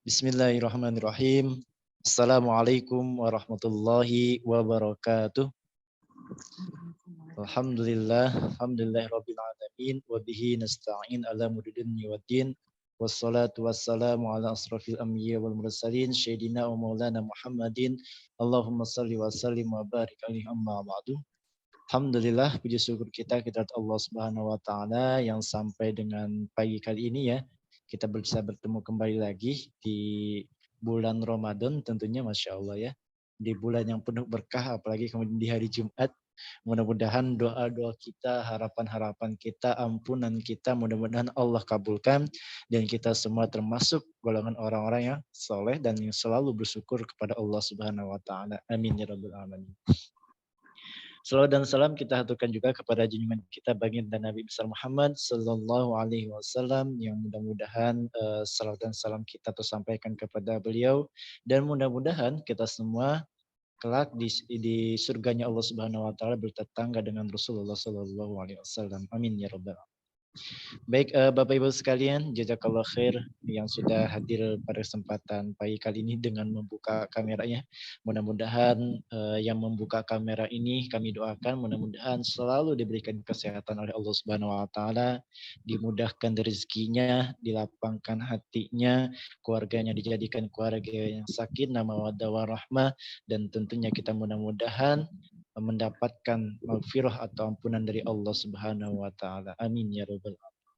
Bismillahirrahmanirrahim. Assalamualaikum warahmatullahi wabarakatuh. Alhamdulillahirabbil alamin wa bihi nasta'in ala mudidin waddin. Wassalatu wassalamu ala asrafil anbiya wal mursalin sayyidina wa maulana Muhammadin. Allahumma shalli wa sallim wa barik alaihi amma ba'du. Alhamdulillah, puji syukur kita kepada Allah Subhanahu wa taala yang sampai dengan pagi kali ini ya kita bisa bertemu kembali lagi di bulan Ramadan tentunya, Masya Allah ya. Di bulan yang penuh berkah, apalagi kemudian di hari Jumat. Mudah-mudahan doa-doa kita, harapan-harapan kita, ampunan kita, mudah-mudahan Allah kabulkan. Dan kita semua termasuk golongan orang-orang yang soleh dan yang selalu bersyukur kepada Allah Subhanahu wa ta'ala. Amin ya rabbal alamin. Salawat dan salam kita haturkan juga kepada junjungan kita baginda Nabi besar Muhammad Sallallahu Alaihi Wasallam yang mudah-mudahan salawat dan salam kita tersampaikan kepada beliau dan mudah-mudahan kita semua kelak di surganya Allah Subhanahu Wa Taala bertetangga dengan Rasulullah Sallallahu Alaihi Wasallam. Amin ya rabbal alamin. Baik, Bapak Ibu sekalian, jazakallah khair yang sudah hadir pada kesempatan pagi kali ini dengan membuka kameranya. Mudah-mudahan yang membuka kamera ini kami doakan mudah-mudahan selalu diberikan kesehatan oleh Allah Subhanahu wa taala, dimudahkan rezekinya, dilapangkan hatinya, keluarganya dijadikan keluarga yang sakinah mawaddah warahmah, dan tentunya kita mudah-mudahan mendapatkan maghfirah atau ampunan dari Allah Subhanahu wa taala. Amin ya rabbal alamin.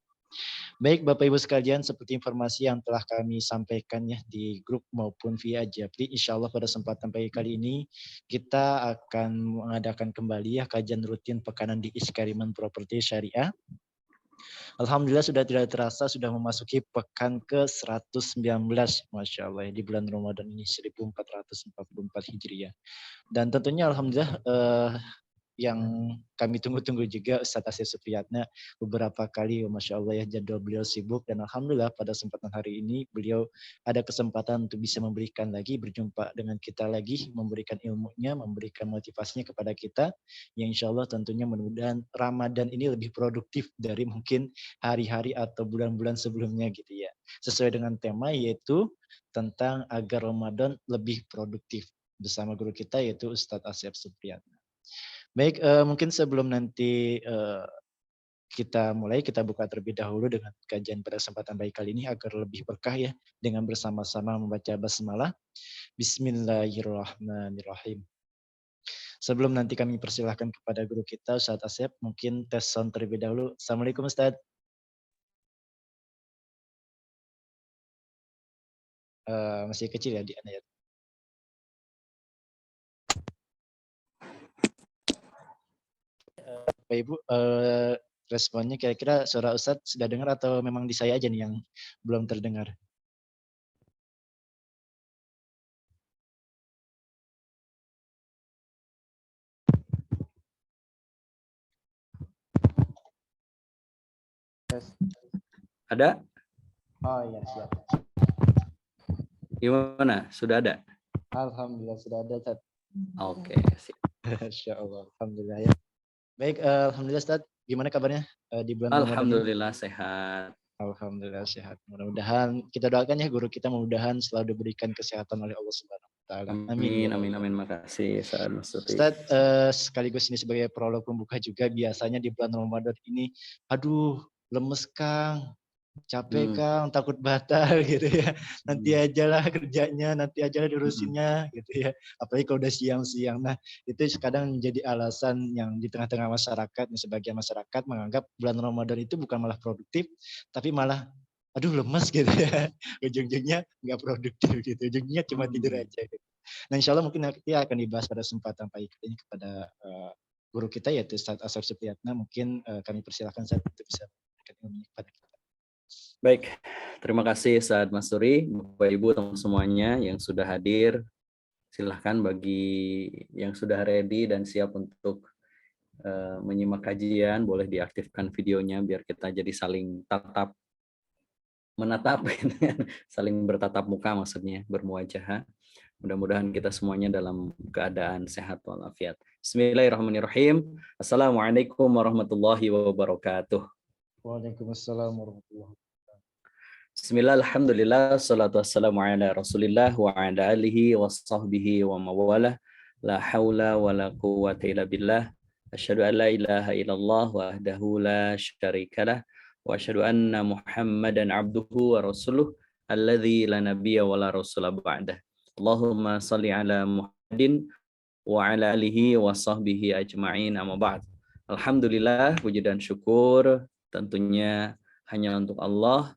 Baik Bapak Ibu sekalian, seperti informasi yang telah kami sampaikan ya di grup maupun via Japri, insya Allah pada kesempatan pagi kali ini kita akan mengadakan kembali ya kajian rutin pekanan di Iskariman Properti Syariah. Alhamdulillah sudah tidak terasa sudah memasuki pekan ke-119, Masya Allah ya, di bulan Ramadan ini 1444 Hijriah. Dan tentunya Alhamdulillah yang kami tunggu-tunggu juga Ustadz Asep Supriyatna beberapa kali, Masya Allah ya, jadwal beliau sibuk dan Alhamdulillah pada kesempatan hari ini beliau ada kesempatan untuk bisa memberikan lagi, berjumpa dengan kita lagi, memberikan ilmunya, memberikan motivasinya kepada kita, yang insya Allah tentunya mudah-mudahan Ramadan ini lebih produktif dari mungkin hari-hari atau bulan-bulan sebelumnya gitu ya, sesuai dengan tema yaitu tentang agar Ramadan lebih produktif bersama guru kita yaitu Ustadz Asep Supriyatna. Baik, mungkin sebelum nanti kita mulai, kita buka terlebih dahulu dengan kajian pada kesempatan baik kali ini agar lebih berkah ya, dengan bersama-sama membaca basmalah. Bismillahirrahmanirrahim. Sebelum nanti kami persilahkan kepada guru kita, Ustadz Asep, mungkin tes sound terlebih dahulu. Assalamualaikum Ustadz. Masih kecil ya di ayat. Bapak Ibu, responnya kira-kira suara Ustadz sudah dengar atau memang di saya aja nih yang belum terdengar? Ada? Oh iya, siap. Gimana? Sudah ada? Alhamdulillah sudah ada, Ustadz. Oke, siap. Masya Allah, Alhamdulillah ya. Baik, Alhamdulillah Ustadz, gimana kabarnya di bulan Ramadan ini? Alhamdulillah sehat. Alhamdulillah sehat. Mudah-mudahan kita doakan ya guru kita mudah-mudahan selalu diberikan kesehatan oleh Allah Subhanahu wa taala. Amin, amin, amin. Makasih Ustaz Masuri. Ustadz, sekaligus ini sebagai prolog pembuka juga, biasanya di bulan Ramadan ini, aduh lemes Kang, capek Kang, takut batal gitu ya. Nanti aja lah kerjanya, nanti aja lah diurusinnya gitu ya. Apalagi kalau udah siang-siang. Nah, itu kadang menjadi alasan yang di tengah-tengah masyarakat, sebagian masyarakat menganggap bulan Ramadan itu bukan malah produktif, tapi malah aduh lemes gitu ya. Ujung-ujungnya nggak produktif gitu. Ujungnya cuma tidur aja gitu. Nah, insya Allah mungkin nanti akan dibahas pada kesempatan pagi ini kepada guru kita yaitu Ustadz Asep Supriyatna. Mungkin kami persilahkan Ustadz untuk bisa memberikan ilmunya kepada kita. Baik, terima kasih Ustaz Masuri, Bapak Ibu teman semuanya yang sudah hadir. Silahkan bagi yang sudah ready dan siap untuk menyimak kajian, boleh diaktifkan videonya biar kita jadi saling menatap, saling bertatap muka maksudnya, bermuajah. Mudah-mudahan kita semuanya dalam keadaan sehat walafiat. Bismillahirrahmanirrahim. Assalamualaikum warahmatullahi wabarakatuh. Waalaikumsalam warahmatullahi wabarakatuh. Bismillah, alhamdulillah, salatu wassalamu ala rasulillah wa ala alihi wa sahbihi wa mawalah. La hawla wa la quwwata illa billah. Asyhadu an la ilaha illallah wahdahu la syarikalah. Wa asyhadu anna Muhammadan abduhu wa rasuluh alladzi la nabiyya wa la rasula ba'dah. Allahumma salli ala Muhammadin wa ala alihi wa sahbihi ajma'in amma ba'd. Alhamdulillah, puji dan syukur tentunya hanya untuk Allah.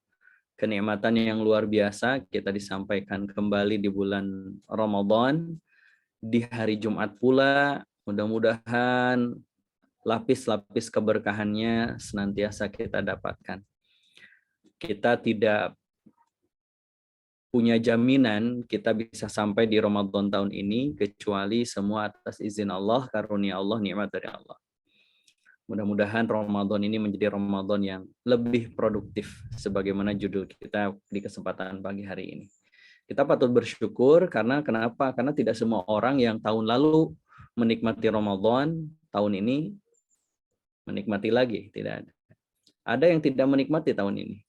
Kenikmatan yang luar biasa kita disampaikan kembali di bulan Ramadan, di hari Jumat pula. Mudah-mudahan lapis-lapis keberkahannya senantiasa kita dapatkan. Kita tidak punya jaminan kita bisa sampai di Ramadan tahun ini kecuali semua atas izin Allah, karunia Allah, nikmat dari Allah. Mudah-mudahan Ramadan ini menjadi Ramadan yang lebih produktif sebagaimana judul kita di kesempatan pagi hari ini. Kita patut bersyukur karena kenapa? Karena tidak semua orang yang tahun lalu menikmati Ramadan, tahun ini menikmati lagi, tidak ada. Ada yang tidak menikmati tahun ini.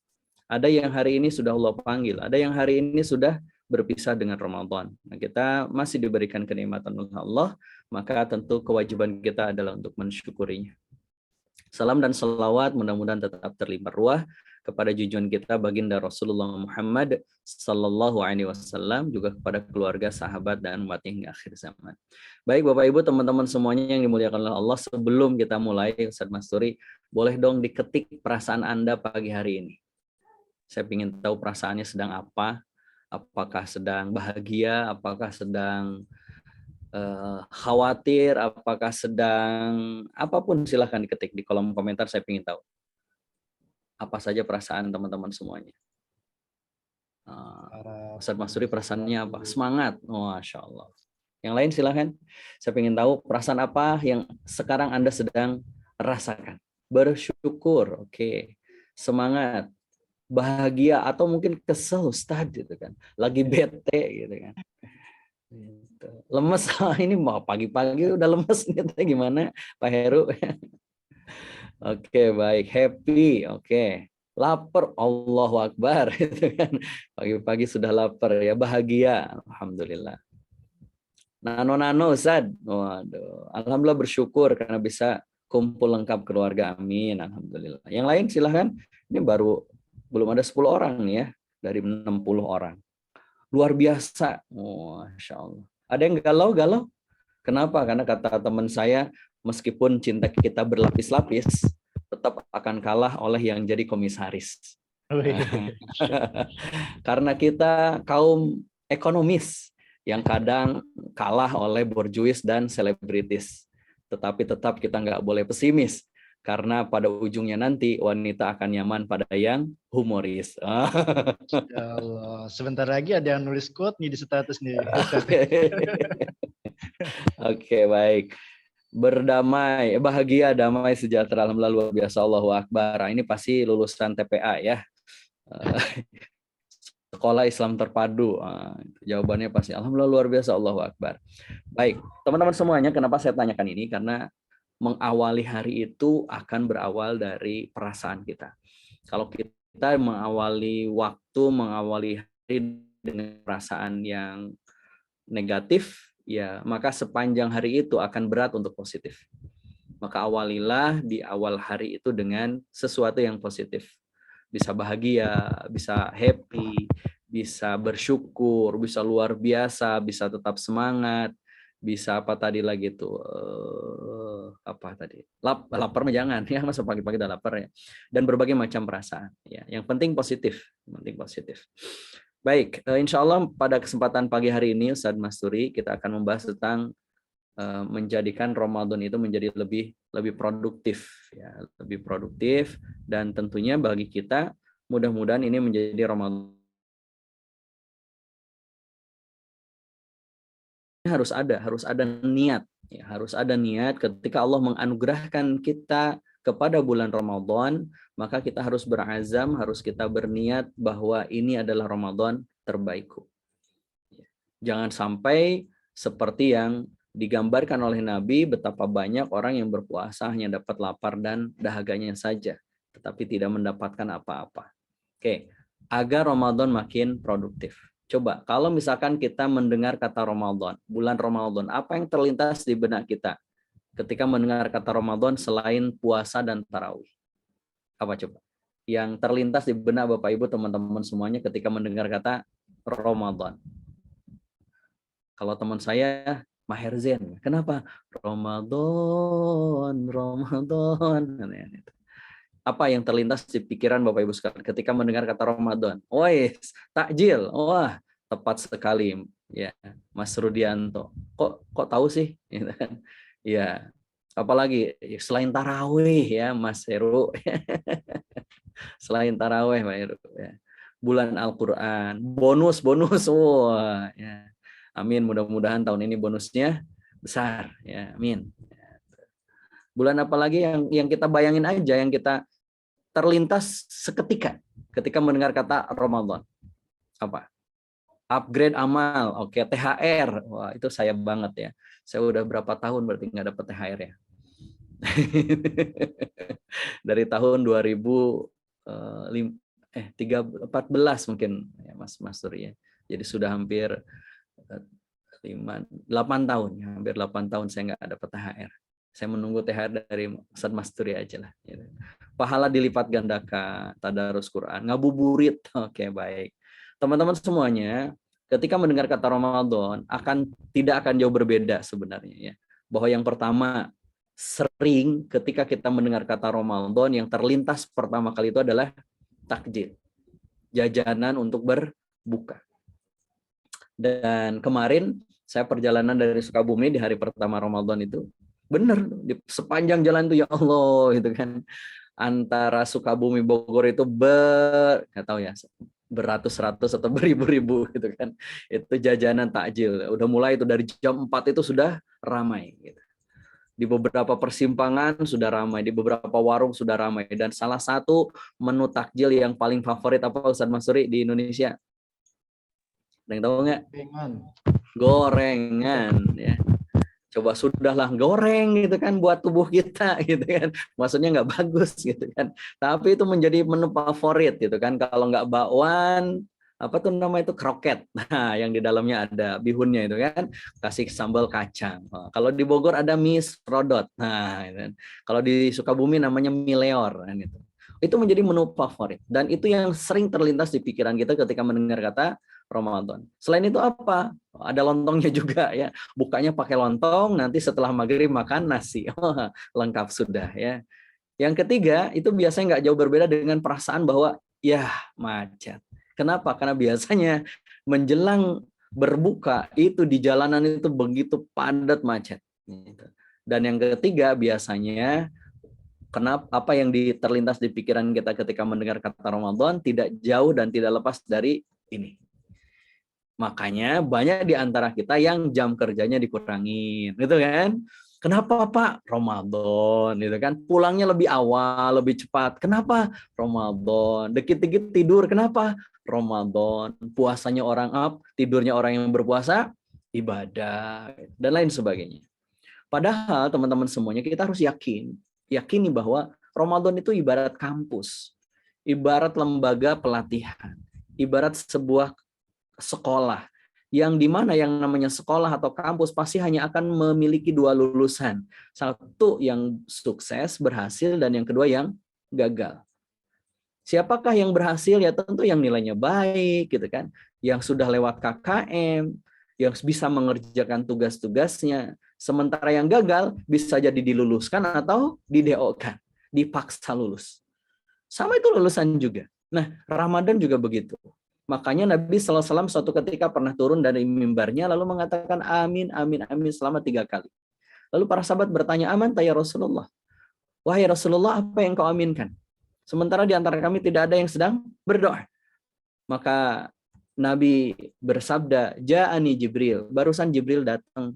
Ada yang hari ini sudah Allah panggil, ada yang hari ini sudah berpisah dengan Ramadan. Nah, kita masih diberikan kenikmatan oleh Allah, maka tentu kewajiban kita adalah untuk mensyukurinya. Salam dan salawat mudah-mudahan tetap terlimpah ruah kepada junjungan kita baginda Rasulullah Muhammad sallallahu alaihi wasallam, juga kepada keluarga, sahabat dan umat hingga akhir zaman. Baik Bapak Ibu, teman-teman semuanya yang dimuliakan oleh Allah, sebelum kita mulai, Ustaz Masturi, boleh dong diketik perasaan Anda pagi hari ini. Saya ingin tahu perasaannya sedang apa? Apakah sedang bahagia? Apakah sedang khawatir, apakah sedang apapun, silahkan diketik di kolom komentar, saya ingin tahu apa saja perasaan teman-teman semuanya. Ustaz Masuri perasaannya apa? Semangat, Masya Allah. Yang lain silahkan, saya ingin tahu perasaan apa yang sekarang Anda sedang rasakan. Bersyukur, oke. Semangat, bahagia, atau mungkin kesel, Ustaz gitu kan, lagi bete gitu kan. Lemes. Ini mau pagi-pagi udah lemes nih, gimana Pak Heru? Oke, baik. Happy, oke. Lapar, Allahu Akbar, itu kan. Pagi-pagi sudah lapar ya, bahagia, alhamdulillah. Nano Ustaz, waduh, alhamdulillah bersyukur karena bisa kumpul lengkap keluarga, amin, alhamdulillah. Yang lain silahkan. Ini belum ada 10 orang nih ya, dari 60 orang. Luar biasa, Masya Allah. Ada yang galau? Kenapa? Karena kata teman saya, meskipun cinta kita berlapis-lapis, tetap akan kalah oleh yang jadi komisaris. Karena kita kaum ekonomis yang kadang kalah oleh borjuis dan selebritis. Tetapi tetap kita nggak boleh pesimis. Karena pada ujungnya nanti wanita akan nyaman pada yang humoris. Ya Allah, sebentar lagi ada yang nulis quote nih di status nih. Oke, baik. Berdamai, bahagia, damai, sejahtera, alhamdulillah, luar biasa, Allahu Akbar. Ini pasti lulusan TPA ya. Sekolah Islam Terpadu. Jawabannya pasti alhamdulillah, luar biasa, Allahu Akbar. Baik, teman-teman semuanya, kenapa saya tanyakan ini? Karena mengawali hari itu akan berawal dari perasaan kita. Kalau kita mengawali waktu, mengawali hari dengan perasaan yang negatif, ya maka sepanjang hari itu akan berat untuk positif. Maka awalilah di awal hari itu dengan sesuatu yang positif. Bisa bahagia, bisa happy, bisa bersyukur, bisa luar biasa, bisa tetap semangat, bisa apa tadi lagi tuh, apa tadi, lapar mah jangan ya, masa pagi-pagi udah lapar ya, dan berbagai macam perasaan ya, yang penting positif. Baik, insya Allah pada kesempatan pagi hari ini Ustaz Masturi kita akan membahas tentang menjadikan Ramadan itu menjadi lebih produktif ya, lebih produktif, dan tentunya bagi kita mudah-mudahan ini menjadi Ramadan harus ada niat ya, harus ada niat ketika Allah menganugerahkan kita kepada bulan Ramadan, maka kita harus berazam, harus kita berniat bahwa ini adalah Ramadan terbaikku. Jangan sampai seperti yang digambarkan oleh Nabi, betapa banyak orang yang berpuasa hanya dapat lapar dan dahaganya saja, tetapi tidak mendapatkan apa-apa. Oke, agar Ramadan makin produktif. Coba kalau misalkan kita mendengar kata Ramadan, bulan Ramadan, apa yang terlintas di benak kita ketika mendengar kata Ramadan selain puasa dan tarawih? Apa coba? Yang terlintas di benak Bapak Ibu teman-teman semuanya ketika mendengar kata Ramadan. Kalau teman saya Maher Zain, kenapa? Ramadan, Ramadan. Apa yang terlintas di pikiran Bapak Ibu sekalian ketika mendengar kata Ramadan? Woi, takjil. Wah, tepat sekali ya, Mas Rudianto. Kok tahu sih? Ya, apalagi selain tarawih ya, Mas Heru. Selain tarawih, Pak Heru ya. Bulan Al-Qur'an, bonus. Wah, ya. Amin, mudah-mudahan tahun ini bonusnya besar ya. Amin. Bulan apa lagi yang kita bayangin aja, yang kita terlintas seketika ketika mendengar kata Ramadan? Apa? Upgrade amal. Oke, THR. Wah, itu saya banget ya. Saya udah berapa tahun berarti nggak dapat THR ya. Dari tahun 2014 mungkin ya, Mas Suri ya. Jadi sudah hampir 8 tahun ya, hampir 8 tahun saya nggak dapat THR. Saya menunggu THR dari Ustaz Masturi aja lah. Gitu. Pahala dilipat gandakan, tadarus Quran, ngabuburit. Oke, baik. Teman-teman semuanya, ketika mendengar kata Ramadan, tidak akan jauh berbeda sebenarnya ya. Bahwa yang pertama, sering ketika kita mendengar kata Ramadan, yang terlintas pertama kali itu adalah takjil. Jajanan untuk berbuka. Dan kemarin saya perjalanan dari Sukabumi di hari pertama Ramadan itu, benar di sepanjang jalan itu ya Allah gitu kan, antara Sukabumi Bogor itu nggak tahu ya beratus-ratus atau beribu-ribu gitu kan, itu jajanan takjil udah mulai itu dari jam 4 itu sudah ramai gitu. Di beberapa persimpangan sudah ramai, di beberapa warung sudah ramai, dan salah satu menu takjil yang paling favorit apa Ustaz Mansuri di Indonesia? Ada yang tahu nggak? Gorengan ya. Coba sudahlah goreng gitu kan buat tubuh kita gitu kan, maksudnya nggak bagus gitu kan, tapi itu menjadi menu favorit gitu kan. Kalau nggak bakwan, apa tuh nama itu, kroket, nah yang di dalamnya ada bihunnya itu kan, kasih sambal kacang. Kalau di Bogor ada mie rodot, nah gitu kan. Kalau di Sukabumi namanya mie leor kan, gitu. Itu menjadi menu favorit dan itu yang sering terlintas di pikiran kita ketika mendengar kata Ramadan. Selain itu apa? Ada lontongnya juga ya. Bukanya pakai lontong, nanti setelah maghrib makan nasi. Oh, lengkap sudah ya. Yang ketiga, itu biasanya nggak jauh berbeda dengan perasaan bahwa ya macet. Kenapa? Karena biasanya menjelang berbuka itu di jalanan itu begitu padat macet. Dan yang ketiga biasanya kenapa apa yang terlintas di pikiran kita ketika mendengar kata Ramadan tidak jauh dan tidak lepas dari ini. Makanya banyak di antara kita yang jam kerjanya dikurangin, gitu kan? Kenapa Pak? Ramadan, gitu kan? Pulangnya lebih awal, lebih cepat. Kenapa? Ramadan. Dikit-dikit tidur, kenapa? Ramadan. Puasanya orang up, tidurnya orang yang berpuasa, ibadah, dan lain sebagainya. Padahal teman-teman semuanya kita harus yakini bahwa Ramadan itu ibarat kampus, ibarat lembaga pelatihan, ibarat sebuah sekolah, yang dimana yang namanya sekolah atau kampus pasti hanya akan memiliki 2 lulusan, satu yang sukses berhasil dan yang kedua yang gagal. Siapakah yang berhasil? Ya tentu yang nilainya baik gitu kan, yang sudah lewat KKM, yang bisa mengerjakan tugas-tugasnya. Sementara yang gagal bisa jadi diluluskan atau di-DO-kan, dipaksa lulus. Sama itu lulusan juga. Nah, Ramadan juga begitu. Makanya Nabi SAW suatu ketika pernah turun dari mimbarnya lalu mengatakan amin, amin, amin selama 3 kali. Lalu para sahabat bertanya, aman ya Rasulullah. Wahai Rasulullah, apa yang kau aminkan? Sementara di antara kami tidak ada yang sedang berdoa. Maka Nabi bersabda, Ja'ani Jibril. Barusan Jibril datang.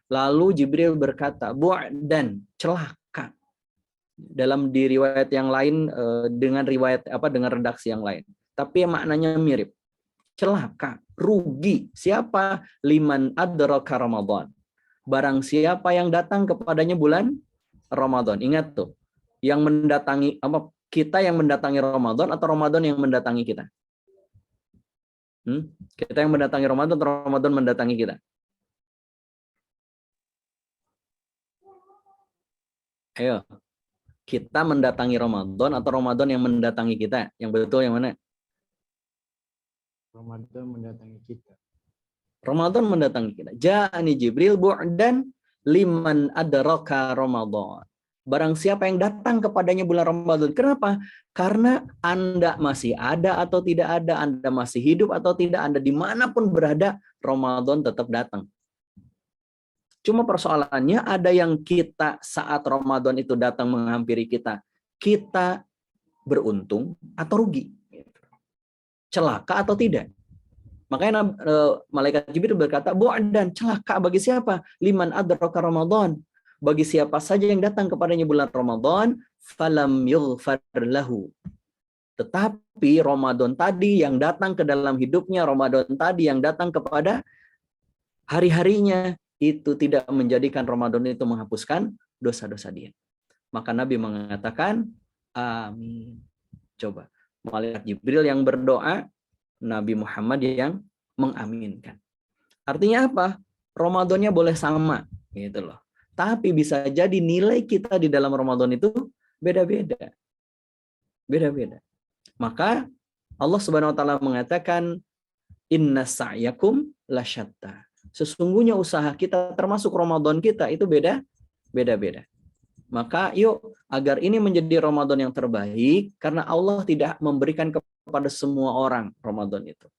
Lalu Jibril berkata, bu'dan, celaka. Dalam di riwayat yang lain dengan redaksi yang lain. Tapi maknanya mirip. Celaka, rugi. Siapa? Liman adraka Ramadan. Barang siapa yang datang kepadanya bulan Ramadan. Ingat tuh, yang mendatangi Kita yang mendatangi Ramadan atau Ramadan yang mendatangi kita? Kita yang mendatangi Ramadan atau Ramadan mendatangi kita? Ayo, kita mendatangi Ramadan atau Ramadan yang mendatangi kita? Yang betul yang mana? Ramadan mendatangi kita. Ramadan mendatangi kita. Ja'ani Jibril bu'dan liman adraka Ramadan. Barang siapa yang datang kepadanya bulan Ramadan. Kenapa? Karena Anda masih ada atau tidak ada, Anda masih hidup atau tidak, Anda dimanapun berada, Ramadan tetap datang. Cuma persoalannya ada yang kita saat Ramadan itu datang menghampiri kita, kita beruntung atau rugi. Celaka atau tidak. Makanya malaikat Jibril berkata, bu'dan, celaka bagi siapa? Liman adraka Ramadan. Bagi siapa saja yang datang kepadanya bulan Ramadan, falam yughfar lahu. Tetapi Ramadan tadi yang datang ke dalam hidupnya, Ramadan tadi yang datang kepada hari-harinya, itu tidak menjadikan Ramadan itu menghapuskan dosa-dosa dia. Maka Nabi mengatakan, amin. Coba, malaikat Jibril yang berdoa, Nabi Muhammad yang mengaminkan. Artinya apa? Ramadannya boleh sama, gitu loh. Tapi bisa jadi nilai kita di dalam Ramadan itu beda-beda. Beda-beda. Maka Allah Subhanahu wa taala mengatakan inna sa'yakum lasyatta. Sesungguhnya usaha kita termasuk Ramadan kita itu beda-beda. Maka yuk agar ini menjadi Ramadan yang terbaik karena Allah tidak memberikan kepada semua orang Ramadan itu.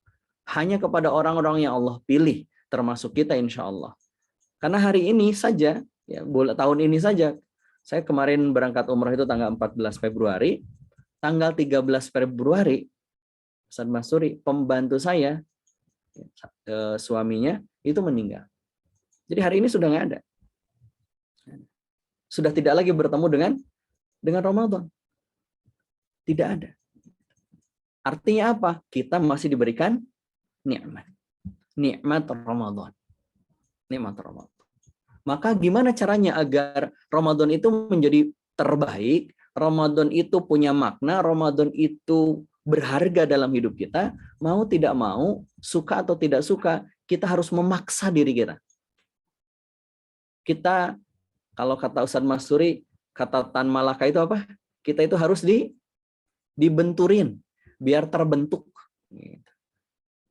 Hanya kepada orang-orang yang Allah pilih termasuk kita insya Allah. Karena hari ini saja ya, tahun ini saja, saya kemarin berangkat umrah itu tanggal 14 Februari, tanggal 13 Februari, Ustaz Masuri, pembantu saya, suaminya, itu meninggal. Jadi hari ini sudah nggak ada. Sudah tidak lagi bertemu dengan Ramadan. Tidak ada. Artinya apa? Kita masih diberikan nikmat. Nikmat Ramadan. Nikmat Ramadan. Maka gimana caranya agar Ramadan itu menjadi terbaik, Ramadan itu punya makna, Ramadan itu berharga dalam hidup kita, mau tidak mau, suka atau tidak suka, kita harus memaksa diri kita. Kita, kalau kata Ustaz Masuri, kata Tan Malaka itu apa? Kita itu harus dibenturin, biar terbentuk.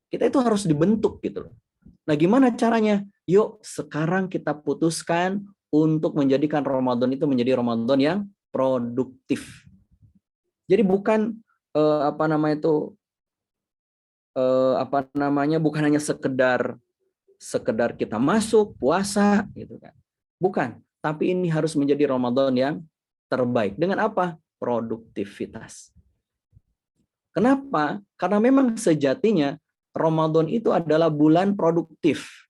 Kita itu harus dibentuk gitu loh. Nah, gimana caranya? Yuk, sekarang kita putuskan untuk menjadikan Ramadan itu menjadi Ramadan yang produktif. Jadi bukan bukan hanya sekedar kita masuk puasa gitu kan. Bukan, tapi ini harus menjadi Ramadan yang terbaik. Dengan apa? Produktivitas. Kenapa? Karena memang sejatinya Ramadan itu adalah bulan produktif.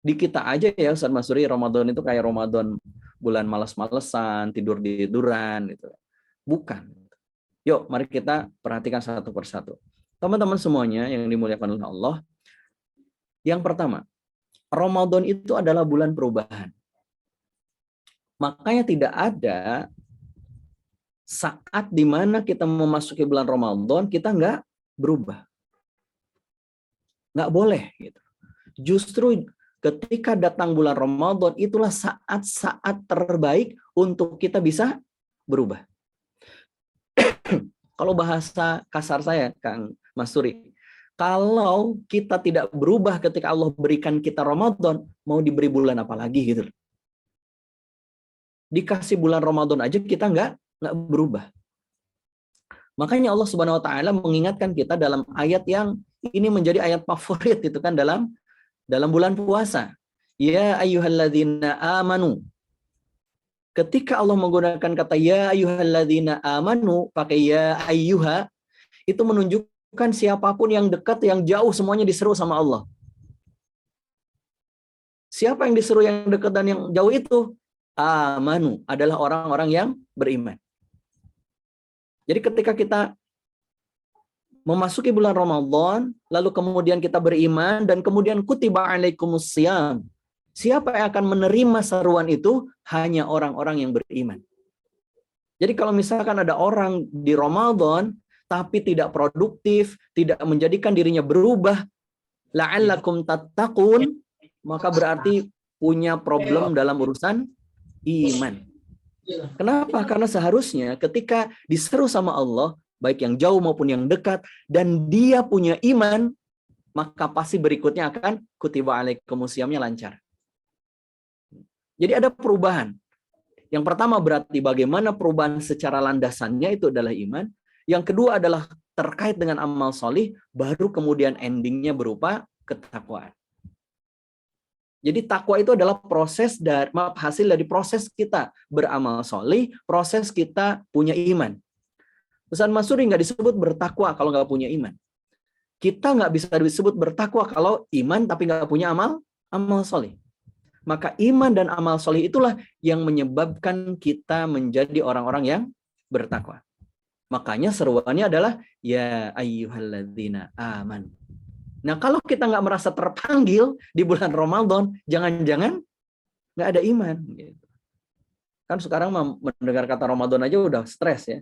Di kita aja ya Ustaz Masuri, Ramadan itu kayak Ramadan bulan malas-malesan, tidur-tiduran gitu. Bukan. Yuk, mari kita perhatikan satu persatu. Teman-teman semuanya yang dimuliakan oleh Allah. Yang pertama, Ramadan itu adalah bulan perubahan. Makanya tidak ada saat di mana kita memasuki bulan Ramadan kita nggak berubah. Nggak boleh gitu. Justru ketika datang bulan Ramadan itulah saat-saat terbaik untuk kita bisa berubah. Kalau bahasa kasar saya, Kang Masuri, kalau kita tidak berubah ketika Allah berikan kita Ramadan, mau diberi bulan apa lagi gitu. Dikasih bulan Ramadan aja kita nggak berubah. Makanya Allah Subhanahu wa taala mengingatkan kita dalam ayat yang ini menjadi ayat favorit itu kan dalam bulan puasa. Ya ayyuhalladzina amanu. Ketika Allah menggunakan kata ya ayyuhalladzina amanu pakai ya ayyuha, itu menunjukkan siapapun yang dekat yang jauh semuanya diseru sama Allah. Siapa yang diseru yang dekat dan yang jauh itu? Amanu, adalah orang-orang yang beriman. Jadi ketika kita memasuki bulan Ramadan, lalu kemudian kita beriman, dan kemudian kutiba alaikumusiyam. Siapa yang akan menerima seruan itu? Hanya orang-orang yang beriman. Jadi kalau misalkan ada orang di Ramadan tapi tidak produktif, tidak menjadikan dirinya berubah, la'allakum tattaqun, maka berarti punya problem dalam urusan iman. Kenapa? Karena seharusnya ketika diseru sama Allah, baik yang jauh maupun yang dekat, dan dia punya iman, maka pasti berikutnya akan kutiba alaikumusiyamnya lancar. Jadi ada perubahan. Yang pertama berarti bagaimana perubahan secara landasannya itu adalah iman. Yang kedua adalah terkait dengan amal solih, baru kemudian endingnya berupa ketakwaan. Jadi takwa itu adalah hasil dari proses kita beramal solih, proses kita punya iman. Ustaz Mansuri nggak disebut bertakwa kalau nggak punya iman. Kita nggak bisa disebut bertakwa kalau iman tapi nggak punya amal solih. Maka iman dan amal solih itulah yang menyebabkan kita menjadi orang-orang yang bertakwa. Makanya seruannya adalah ya ayyuhalladzina aman. Nah kalau kita nggak merasa terpanggil di bulan Ramadan, jangan-jangan nggak ada iman. Gitu. Kan sekarang mendengar kata Ramadan aja udah stres ya.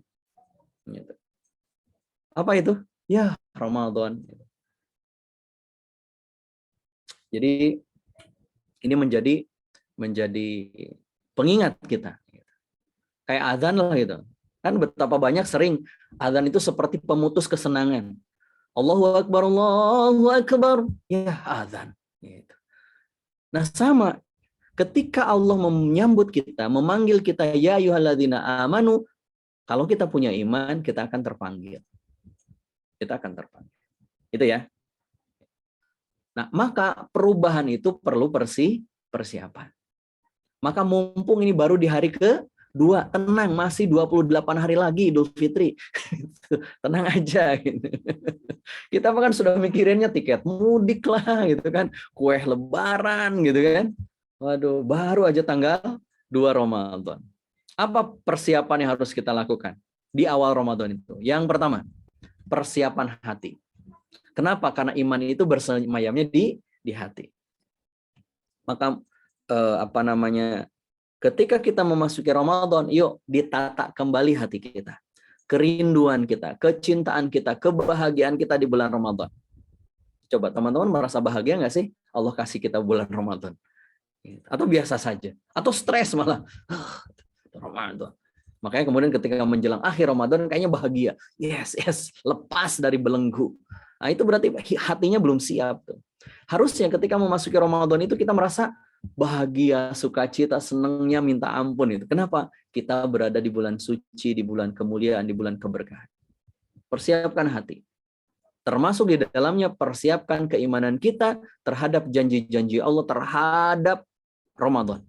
Gitu. Apa itu? Ya Ramadan. Jadi ini menjadi pengingat kita. Kayak azan lah gitu. Kan betapa banyak sering azan itu seperti pemutus kesenangan. Allahu Akbar, Allahu Akbar. Ya azan. Gitu. Nah sama, ketika Allah menyambut kita, memanggil kita, ya ayyuhalladzina amanu, kalau kita punya iman, kita akan terpanggil. Kita akan terpanggil. Itu ya. Nah, maka perubahan itu perlu persiapan. Maka mumpung ini baru di hari ke-2, tenang, masih 28 hari lagi Idul Fitri. Tenang aja gitu. Kita kan sudah mikirinnya tiket mudik lah gitu kan, kue lebaran gitu kan. Waduh, baru aja tanggal 2 Ramadan. Apa persiapan yang harus kita lakukan di awal Ramadan itu? Yang pertama, persiapan hati. Kenapa? Karena iman itu bersemayamnya di hati. Maka ketika kita memasuki Ramadan, yuk ditata kembali hati kita. Kerinduan kita, kecintaan kita, kebahagiaan kita di bulan Ramadan. Coba teman-teman merasa bahagia nggak sih Allah kasih kita bulan Ramadan? Atau biasa saja? Atau stres malah? Ramadan. Makanya kemudian ketika menjelang akhir Ramadan kayaknya bahagia. Yes, lepas dari belenggu. Nah, itu berarti hatinya belum siap tuh. Harusnya ketika memasuki Ramadan itu kita merasa bahagia, sukacita, senangnya minta ampun itu. Kenapa? Kita berada di bulan suci, di bulan kemuliaan, di bulan keberkahan. Persiapkan hati. Termasuk di dalamnya persiapkan keimanan kita terhadap janji-janji Allah terhadap Ramadan.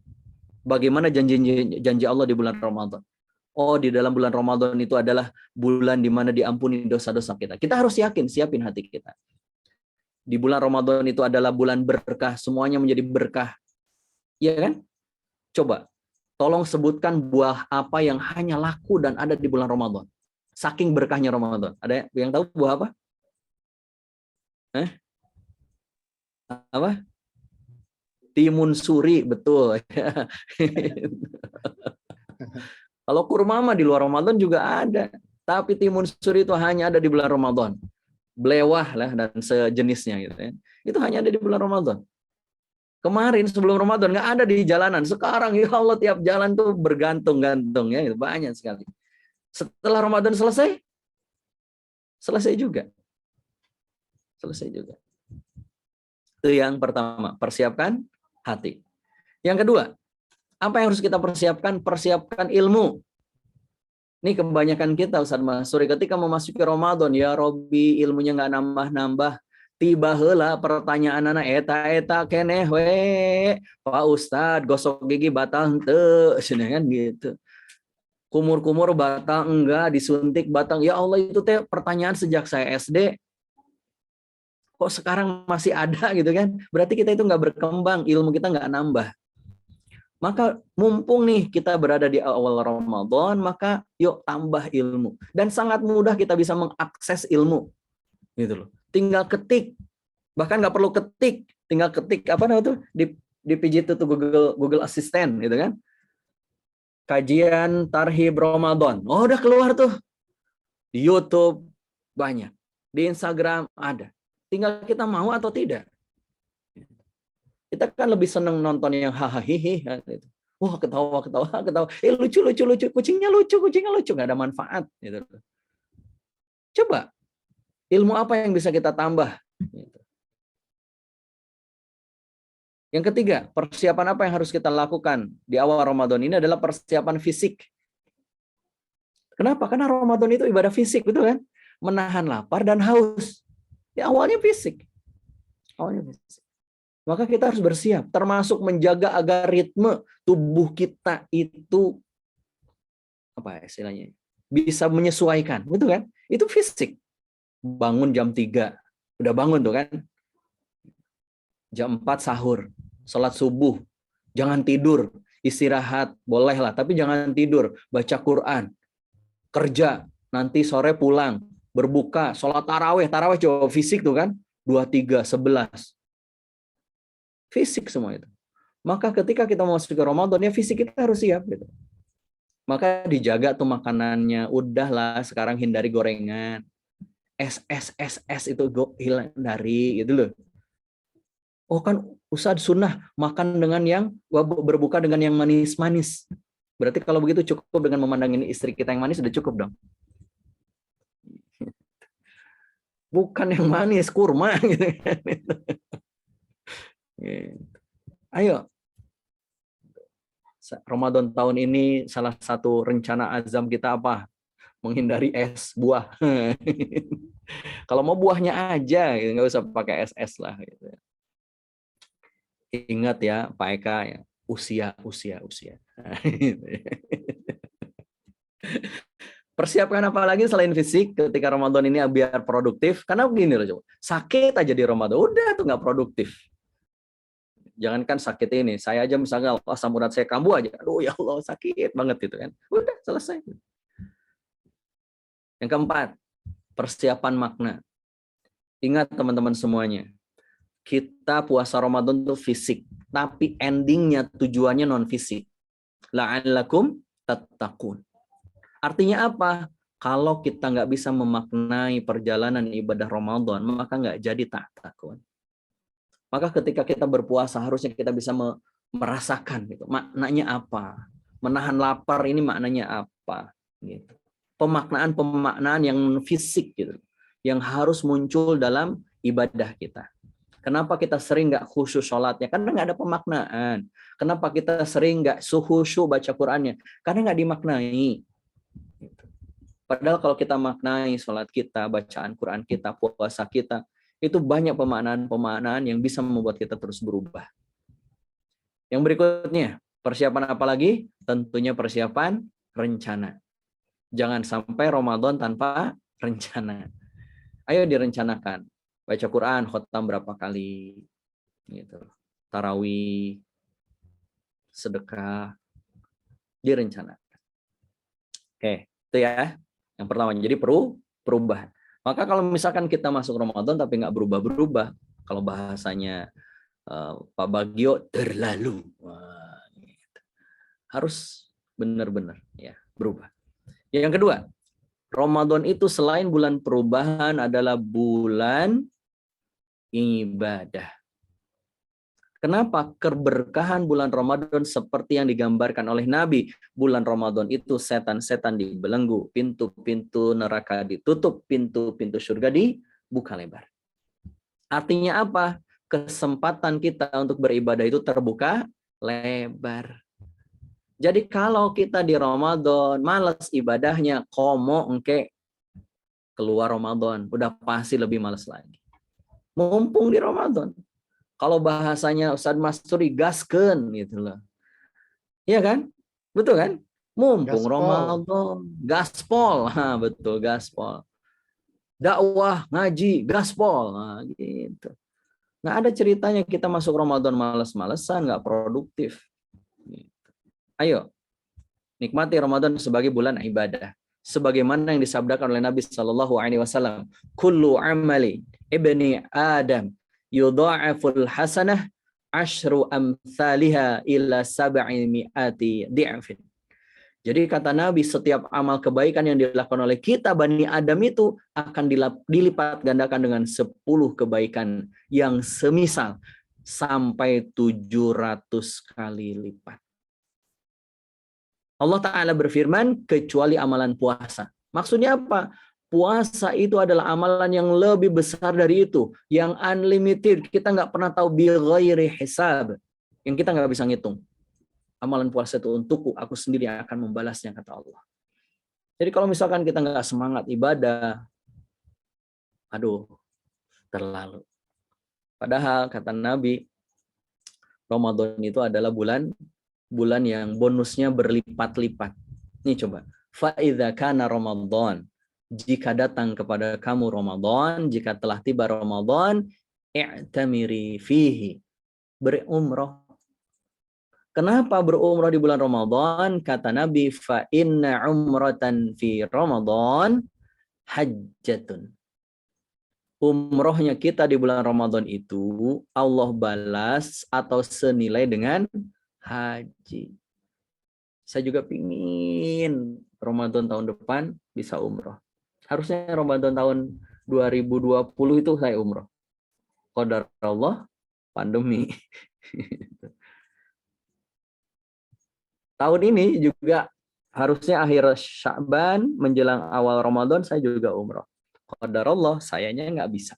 Bagaimana janji Allah di bulan Ramadan? Oh, di dalam bulan Ramadan itu adalah bulan di mana diampuni dosa-dosa kita. Kita harus yakin, siapin hati kita. Di bulan Ramadan itu adalah bulan berkah, semuanya menjadi berkah. Iya kan? Coba, tolong sebutkan buah apa yang hanya laku dan ada di bulan Ramadan. Saking berkahnya Ramadan. Ada yang tahu buah apa? Apa? Timun suri, betul. Kalau kurma mah di luar Ramadan juga ada. Tapi timun suri itu hanya ada di bulan Ramadan. Belewah lah dan sejenisnya gitu ya. Itu hanya ada di bulan Ramadan. Kemarin sebelum Ramadan nggak ada di jalanan. Sekarang ya Allah tiap jalan tuh bergantung-gantung ya, banyak sekali. Setelah Ramadan selesai juga. Selesai juga. Itu yang pertama, persiapkan hati. Yang kedua, apa yang harus kita persiapkan? Persiapkan ilmu. Ini kebanyakan kita Ustaz Mansuri ketika memasuki Ramadan, ya Robbi ilmunya nggak nambah-nambah. Tiba heula pertanyaan anak eta keneh we Pak Ustad gosok gigi batal henteu kan gitu. Kumur-kumur batal enggak, disuntik batal. Ya Allah itu teh pertanyaan sejak saya SD. Kok sekarang masih ada gitu kan? Berarti kita itu nggak berkembang, ilmu kita nggak nambah. Maka mumpung nih kita berada di awal Ramadan, maka yuk tambah ilmu. Dan sangat mudah kita bisa mengakses ilmu. Gitu loh. Tinggal ketik. Bahkan nggak perlu ketik, tinggal ketik apa namanya tuh di pijit itu Google Assistant gitu kan. kajian Tarhib Ramadan. Oh, udah keluar tuh. Di YouTube banyak. Di Instagram ada. Tinggal kita mau atau tidak. Kita kan lebih seneng nonton yang hahaha. Gitu. Wah, ketawa. Lucu. Kucingnya lucu. Nggak ada manfaat. Gitu. Coba, ilmu apa yang bisa kita tambah? Gitu. Yang ketiga, persiapan apa yang harus kita lakukan di awal Ramadan ini adalah persiapan fisik. Kenapa? Karena Ramadan itu ibadah fisik, betul kan? Menahan lapar dan haus. Ya, awalnya fisik. Maka kita harus bersiap, termasuk menjaga agar ritme tubuh kita itu apa istilahnya? Bisa menyesuaikan, betul kan? Itu fisik. Bangun jam 3, udah bangun tuh kan? Jam 4 sahur, sholat subuh, jangan tidur, istirahat, bolehlah, tapi jangan tidur, baca Quran, kerja, nanti sore pulang, berbuka, sholat taraweh coba fisik tuh kan, 2, 3, 11. Fisik semua itu. Maka ketika kita mau masuk ke Ramadan, ya fisik kita harus siap gitu. Maka dijaga tuh makanannya, udahlah sekarang hindari gorengan, es itu hindari gitu loh. Oh kan Ustadz sunnah makan dengan yang berbuka dengan yang manis-manis. Berarti kalau begitu cukup dengan memandangin istri kita yang manis sudah cukup dong. Bukan yang manis, kurma gitu. Ayo. Ramadan tahun ini salah satu rencana azam kita apa? Menghindari es buah. Kalau mau buahnya aja, gitu. Nggak usah pakai es lah. Gitu. Ingat ya Pak Eka, ya, usia. Persiapkan apa lagi selain fisik ketika Ramadan ini biar produktif? Karena begini loh, coba. Sakit aja di Ramadan, udah tuh nggak produktif. Jangankan sakit ini, saya aja misalnya asam urat saya kambuh aja, aduh ya Allah sakit banget gitu kan. Udah selesai. Yang keempat, persiapan makna. Ingat teman-teman semuanya, kita puasa Ramadan itu fisik, tapi endingnya tujuannya non fisik. La'allakum tattaqun. Artinya apa? Kalau kita nggak bisa memaknai perjalanan ibadah Ramadan, maka nggak jadi takun. Maka ketika kita berpuasa harusnya kita bisa merasakan gitu. Maknanya apa? Menahan lapar ini maknanya apa? Gitu. Pemaknaan yang fisik gitu, yang harus muncul dalam ibadah kita. Kenapa kita sering nggak khusyuk sholatnya? Karena nggak ada pemaknaan. Kenapa kita sering nggak khusyuk baca Qurannya? Karena nggak dimaknai. Padahal kalau kita maknai sholat kita, bacaan Quran kita, puasa kita, itu banyak pemaknaan yang bisa membuat kita terus berubah. Yang berikutnya, persiapan apa lagi? Tentunya persiapan rencana. Jangan sampai Ramadan tanpa rencana. Ayo direncanakan. Baca Quran, khotam berapa kali, gitu. Tarawih, sedekah, direncanakan. Oke, itu ya. Yang pertama, jadi perubahan. Maka kalau misalkan kita masuk Ramadan tapi nggak berubah-berubah, kalau bahasanya Pak Bagio terlalu, gitu. Harus benar-benar ya berubah. Yang kedua, Ramadan itu selain bulan perubahan adalah bulan ibadah. Kenapa keberkahan bulan Ramadan seperti yang digambarkan oleh Nabi? Bulan Ramadan itu setan-setan dibelenggu, pintu-pintu neraka ditutup, pintu-pintu surga dibuka lebar. Artinya apa? Kesempatan kita untuk beribadah itu terbuka lebar. Jadi kalau kita di Ramadan, malas ibadahnya, komo engke keluar Ramadan, udah pasti lebih malas lagi. Mumpung di Ramadan. Kalau bahasanya Ustadz Masturi, gaskeun gitu loh. Iya kan? Betul kan? Mumpung Gaspol. Ramadan, gaspol. Nah, betul, gaspol. Dakwah, ngaji, gaspol. Nah, gitu. Nggak ada ceritanya kita masuk Ramadan malas-malesan, nggak produktif. Ayo, nikmati Ramadan sebagai bulan ibadah. Sebagaimana yang disabdakan oleh Nabi SAW. Kullu amali ibni Adam yudha'aful hasanah asyru amthaliha ila sab'i mi'ati di'afin. Jadi kata Nabi, setiap amal kebaikan yang dilakukan oleh kita Bani Adam itu akan dilipat gandakan dengan 10 kebaikan yang semisal sampai 700 kali lipat. Allah Ta'ala berfirman, kecuali amalan puasa. Maksudnya apa? Puasa itu adalah amalan yang lebih besar dari itu, yang unlimited. Kita nggak pernah tahu bi ghairi hisab, yang kita nggak bisa ngitung. Amalan puasa itu untukku, aku sendiri yang akan membalasnya, kata Allah. Jadi kalau misalkan kita nggak semangat ibadah, aduh, terlalu. Padahal kata Nabi, Ramadan itu adalah bulan yang bonusnya berlipat-lipat. Nih coba, fa'idza kana Ramadan, jika datang kepada kamu Ramadan, jika telah tiba Ramadan, i'tamiri fihi, berumrah. Kenapa berumrah di bulan Ramadan? Kata Nabi, fa inna umratan fi Ramadan hajjatun. Umrohnya kita di bulan Ramadan itu Allah balas atau senilai dengan haji. Saya juga pingin Ramadan tahun depan bisa umroh. Harusnya Ramadan tahun 2020 itu saya umroh. Qadar Allah, pandemi. Tahun ini juga harusnya akhir Sya'ban menjelang awal Ramadan saya juga umroh. Qadarullah, sayanya nggak bisa.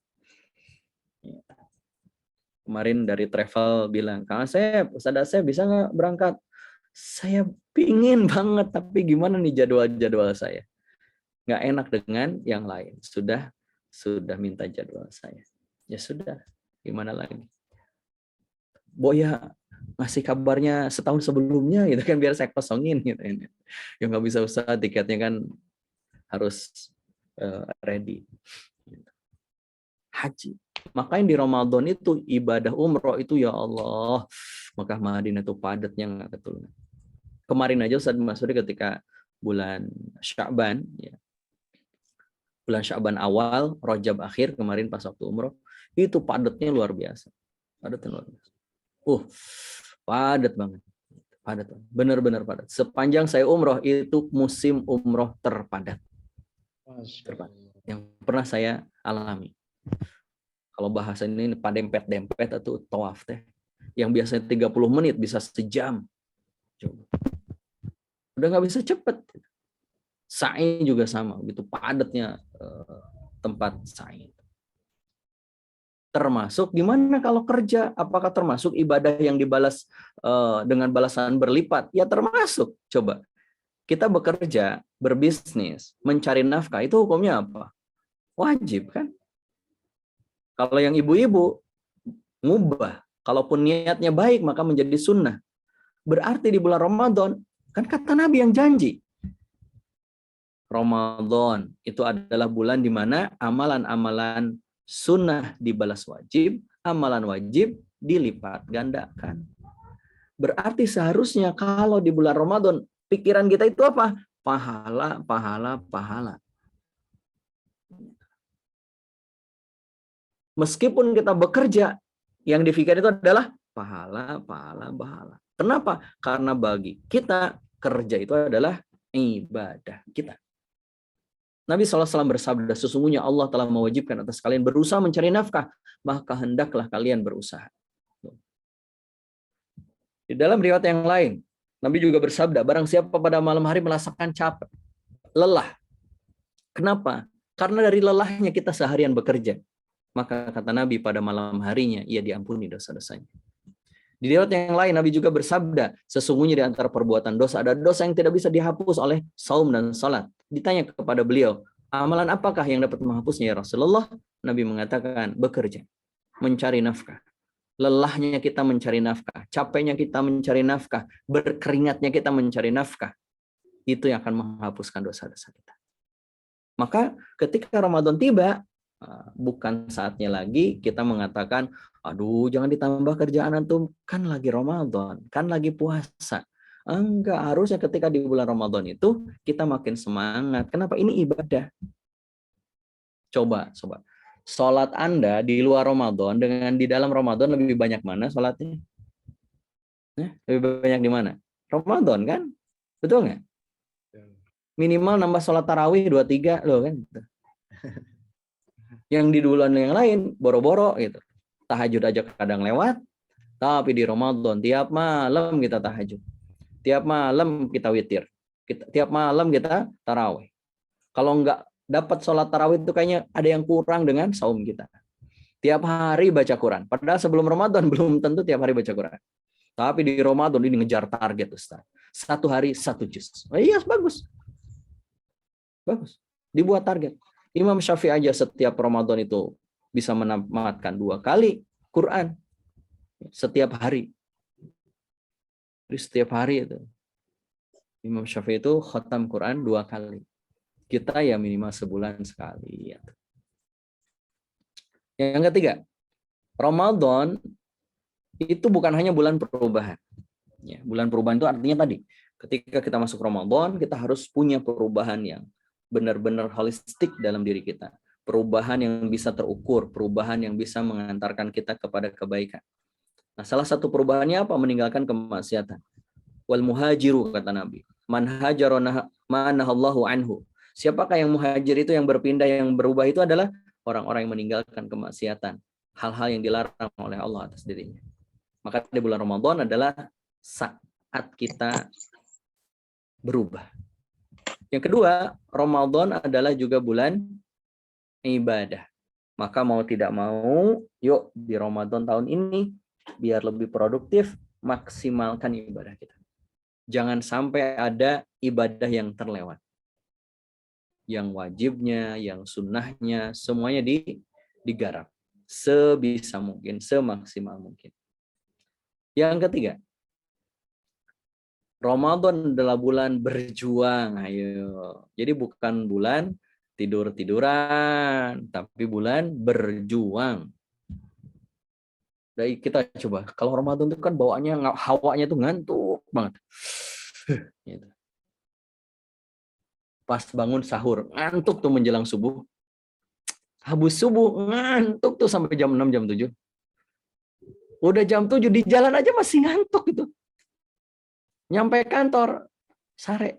Kemarin dari travel bilang, Kang Asep, Ustaz Asep bisa nggak berangkat? Saya pingin banget, tapi gimana nih jadwal-jadwal saya? Nggak enak dengan yang lain. Sudah minta jadwal saya. Ya sudah, gimana lagi? Boya ngasih kabarnya setahun sebelumnya gitu kan, biar saya kosongin gitu. Ya nggak bisa usah, tiketnya kan harus ready. Haji. Makanya di Ramadan itu ibadah umroh itu ya Allah, Mekah Madinah itu padatnya nggak ketulungan. Kemarin aja Ustaz Masuri ketika bulan Sya'ban, ya, bulan Sya'ban awal, Rajab akhir kemarin pas waktu umroh, itu padatnya luar biasa. Padatnya luar biasa. Padat banget. Padat. Benar-benar padat. Sepanjang saya umroh itu musim umroh terpadat. Yang pernah saya alami. Kalau bahasa ini padempet-dempet atau tawaf teh. Yang biasanya 30 menit bisa sejam. Coba. Udah nggak bisa cepet. Sa'i juga sama, begitu padatnya tempat sa'i. Termasuk gimana kalau kerja? Apakah termasuk ibadah yang dibalas dengan balasan berlipat? Ya termasuk. Coba. Kita bekerja, berbisnis, mencari nafkah, itu hukumnya apa? Wajib kan? Kalau yang ibu-ibu, ngubah. Kalaupun niatnya baik, maka menjadi sunnah. Berarti di bulan Ramadan, kan kata Nabi yang janji. Ramadan itu adalah bulan di mana amalan-amalan sunnah dibalas wajib, amalan wajib dilipat gandakan. Berarti seharusnya kalau di bulan Ramadan, pikiran kita itu apa? Pahala, pahala, pahala. Meskipun kita bekerja, yang dipikir itu adalah pahala, pahala, pahala. Kenapa? Karena bagi kita, kerja itu adalah ibadah kita. Nabi SAW bersabda, sesungguhnya Allah telah mewajibkan atas kalian berusaha mencari nafkah, maka hendaklah kalian berusaha. Di dalam riwayat yang lain, Nabi juga bersabda, barang siapa pada malam hari merasakan capek, lelah. Kenapa? Karena dari lelahnya kita seharian bekerja. Maka kata Nabi pada malam harinya, ia diampuni dosa-dosanya. Di riwayat yang lain, Nabi juga bersabda, sesungguhnya di antara perbuatan dosa, ada dosa yang tidak bisa dihapus oleh saum dan salat. Ditanya kepada beliau, amalan apakah yang dapat menghapusnya ya Rasulullah? Nabi mengatakan, bekerja, mencari nafkah. Lelahnya kita mencari nafkah, capeknya kita mencari nafkah, berkeringatnya kita mencari nafkah. Itu yang akan menghapuskan dosa-dosa kita. Maka ketika Ramadan tiba, bukan saatnya lagi kita mengatakan, aduh jangan ditambah kerjaan antum, kan lagi Ramadan, kan lagi puasa. Enggak, harusnya ketika di bulan Ramadan itu kita makin semangat. Kenapa? Ini ibadah. Coba. Sholat Anda di luar Ramadan dengan di dalam Ramadan lebih banyak mana sholatnya? Lebih banyak di mana? Ramadan kan? Betul nggak? minimal nambah sholat tarawih 2-3 loh kan. Yang di bulan yang lain boro-boro gitu. Tahajud aja kadang lewat, tapi di Ramadan tiap malam kita tahajud. Tiap malam kita witir. Tiap malam kita tarawih. Kalau nggak dapat sholat tarawih itu kayaknya ada yang kurang dengan saum kita. Tiap hari baca Quran. Padahal sebelum Ramadan belum tentu tiap hari baca Quran. Tapi di Ramadan ini ngejar target, Ustaz. 1 hari 1 juz. Oh, iya, bagus. Bagus. Dibuat target. Imam Syafi'i aja setiap Ramadan itu bisa menamatkan 2 kali Quran. Setiap hari. Jadi setiap hari itu. Imam Syafi'i itu khatam Quran 2 kali. Kita ya minimal sebulan sekali. Yang ketiga, Ramadan itu bukan hanya bulan perubahan. Ya, bulan perubahan itu artinya tadi, ketika kita masuk Ramadan, kita harus punya perubahan yang benar-benar holistik dalam diri kita. Perubahan yang bisa terukur, perubahan yang bisa mengantarkan kita kepada kebaikan. Nah, salah satu perubahannya apa? Meninggalkan kemaksiatan. Wal muhajiru, kata Nabi. Man hajara manahallahu anhu. Siapakah yang muhajir itu, yang berpindah, yang berubah itu adalah orang-orang yang meninggalkan kemaksiatan. Hal-hal yang dilarang oleh Allah atas dirinya. Maka di bulan Ramadan adalah saat kita berubah. Yang kedua, Ramadan adalah juga bulan ibadah. Maka mau tidak mau, yuk di Ramadan tahun ini, biar lebih produktif, maksimalkan ibadah kita. Jangan sampai ada ibadah yang terlewat. Yang wajibnya, yang sunnahnya, semuanya digarap. Sebisa mungkin, semaksimal mungkin. Yang ketiga, Ramadan adalah bulan berjuang. Ayo. Jadi bukan bulan tidur-tiduran, tapi bulan berjuang. Jadi kita coba, kalau Ramadan itu kan bawaannya, hawanya tuh ngantuk banget. Gitu. Pas bangun sahur, ngantuk tuh menjelang subuh. Habis subuh, ngantuk tuh sampai jam 6, jam 7. Udah jam 7 di jalan aja masih ngantuk gitu. Nyampe kantor, sare.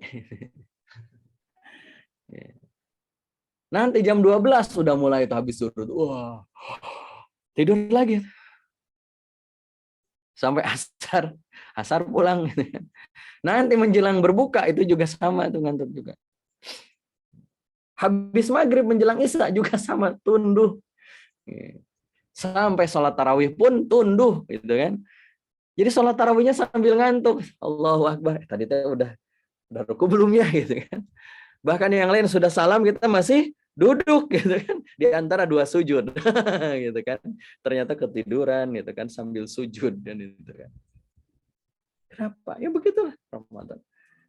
Nanti jam 12 sudah mulai itu habis surut. Wah, tidur lagi. Sampai asar pulang. Nanti menjelang berbuka itu juga sama tuh, ngantuk juga. Habis maghrib menjelang isya juga sama, tunduh. Sampai sholat tarawih pun tunduh, gitu kan. Jadi sholat tarawihnya sambil ngantuk. Allahu Akbar. Tadi udah ruku belum ya, gitu kan. Bahkan yang lain sudah salam, kita masih duduk, gitu kan, di antara 2 sujud. Gitu kan. Ternyata ketiduran, gitu kan, sambil sujud dan itu kan. Kenapa? Ya begitulah Ramadan.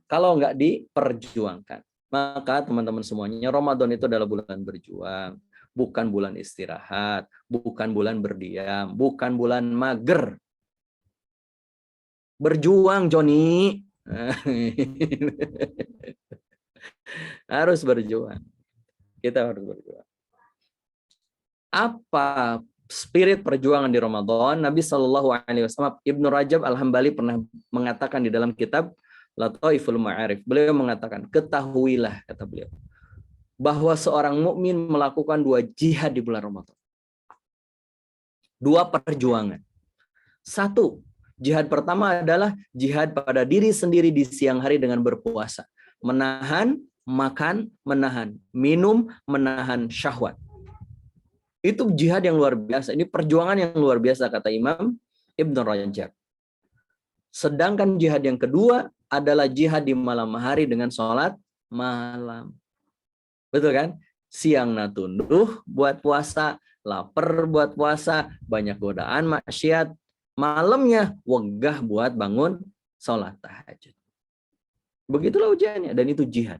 Kalau nggak diperjuangkan. Maka teman-teman semuanya, Ramadan itu adalah bulan berjuang, bukan bulan istirahat, bukan bulan berdiam, bukan bulan mager. Berjuang, Joni. Harus berjuang. Kita harus berjuang. Apa spirit perjuangan di Ramadan? Nabi Shallallahu Alaihi Wasallam, Ibnu Rajab Al-Hambali pernah mengatakan di dalam kitab Lataiful Ma'arif. Beliau mengatakan, ketahuilah, kata beliau, bahwa seorang mukmin melakukan 2 jihad di bulan Ramadan. 2 perjuangan. 1, jihad pertama adalah jihad pada diri sendiri di siang hari dengan berpuasa. Menahan makan, menahan minum, menahan syahwat. Itu jihad yang luar biasa. Ini perjuangan yang luar biasa, kata Imam Ibnu Rajab. Sedangkan jihad yang kedua adalah jihad di malam hari dengan sholat malam. Betul kan? Siang tunduh buat puasa, lapar buat puasa, banyak godaan maksiat. Malamnya wegah buat bangun sholat tahajud. Begitulah ujiannya, dan itu jihad.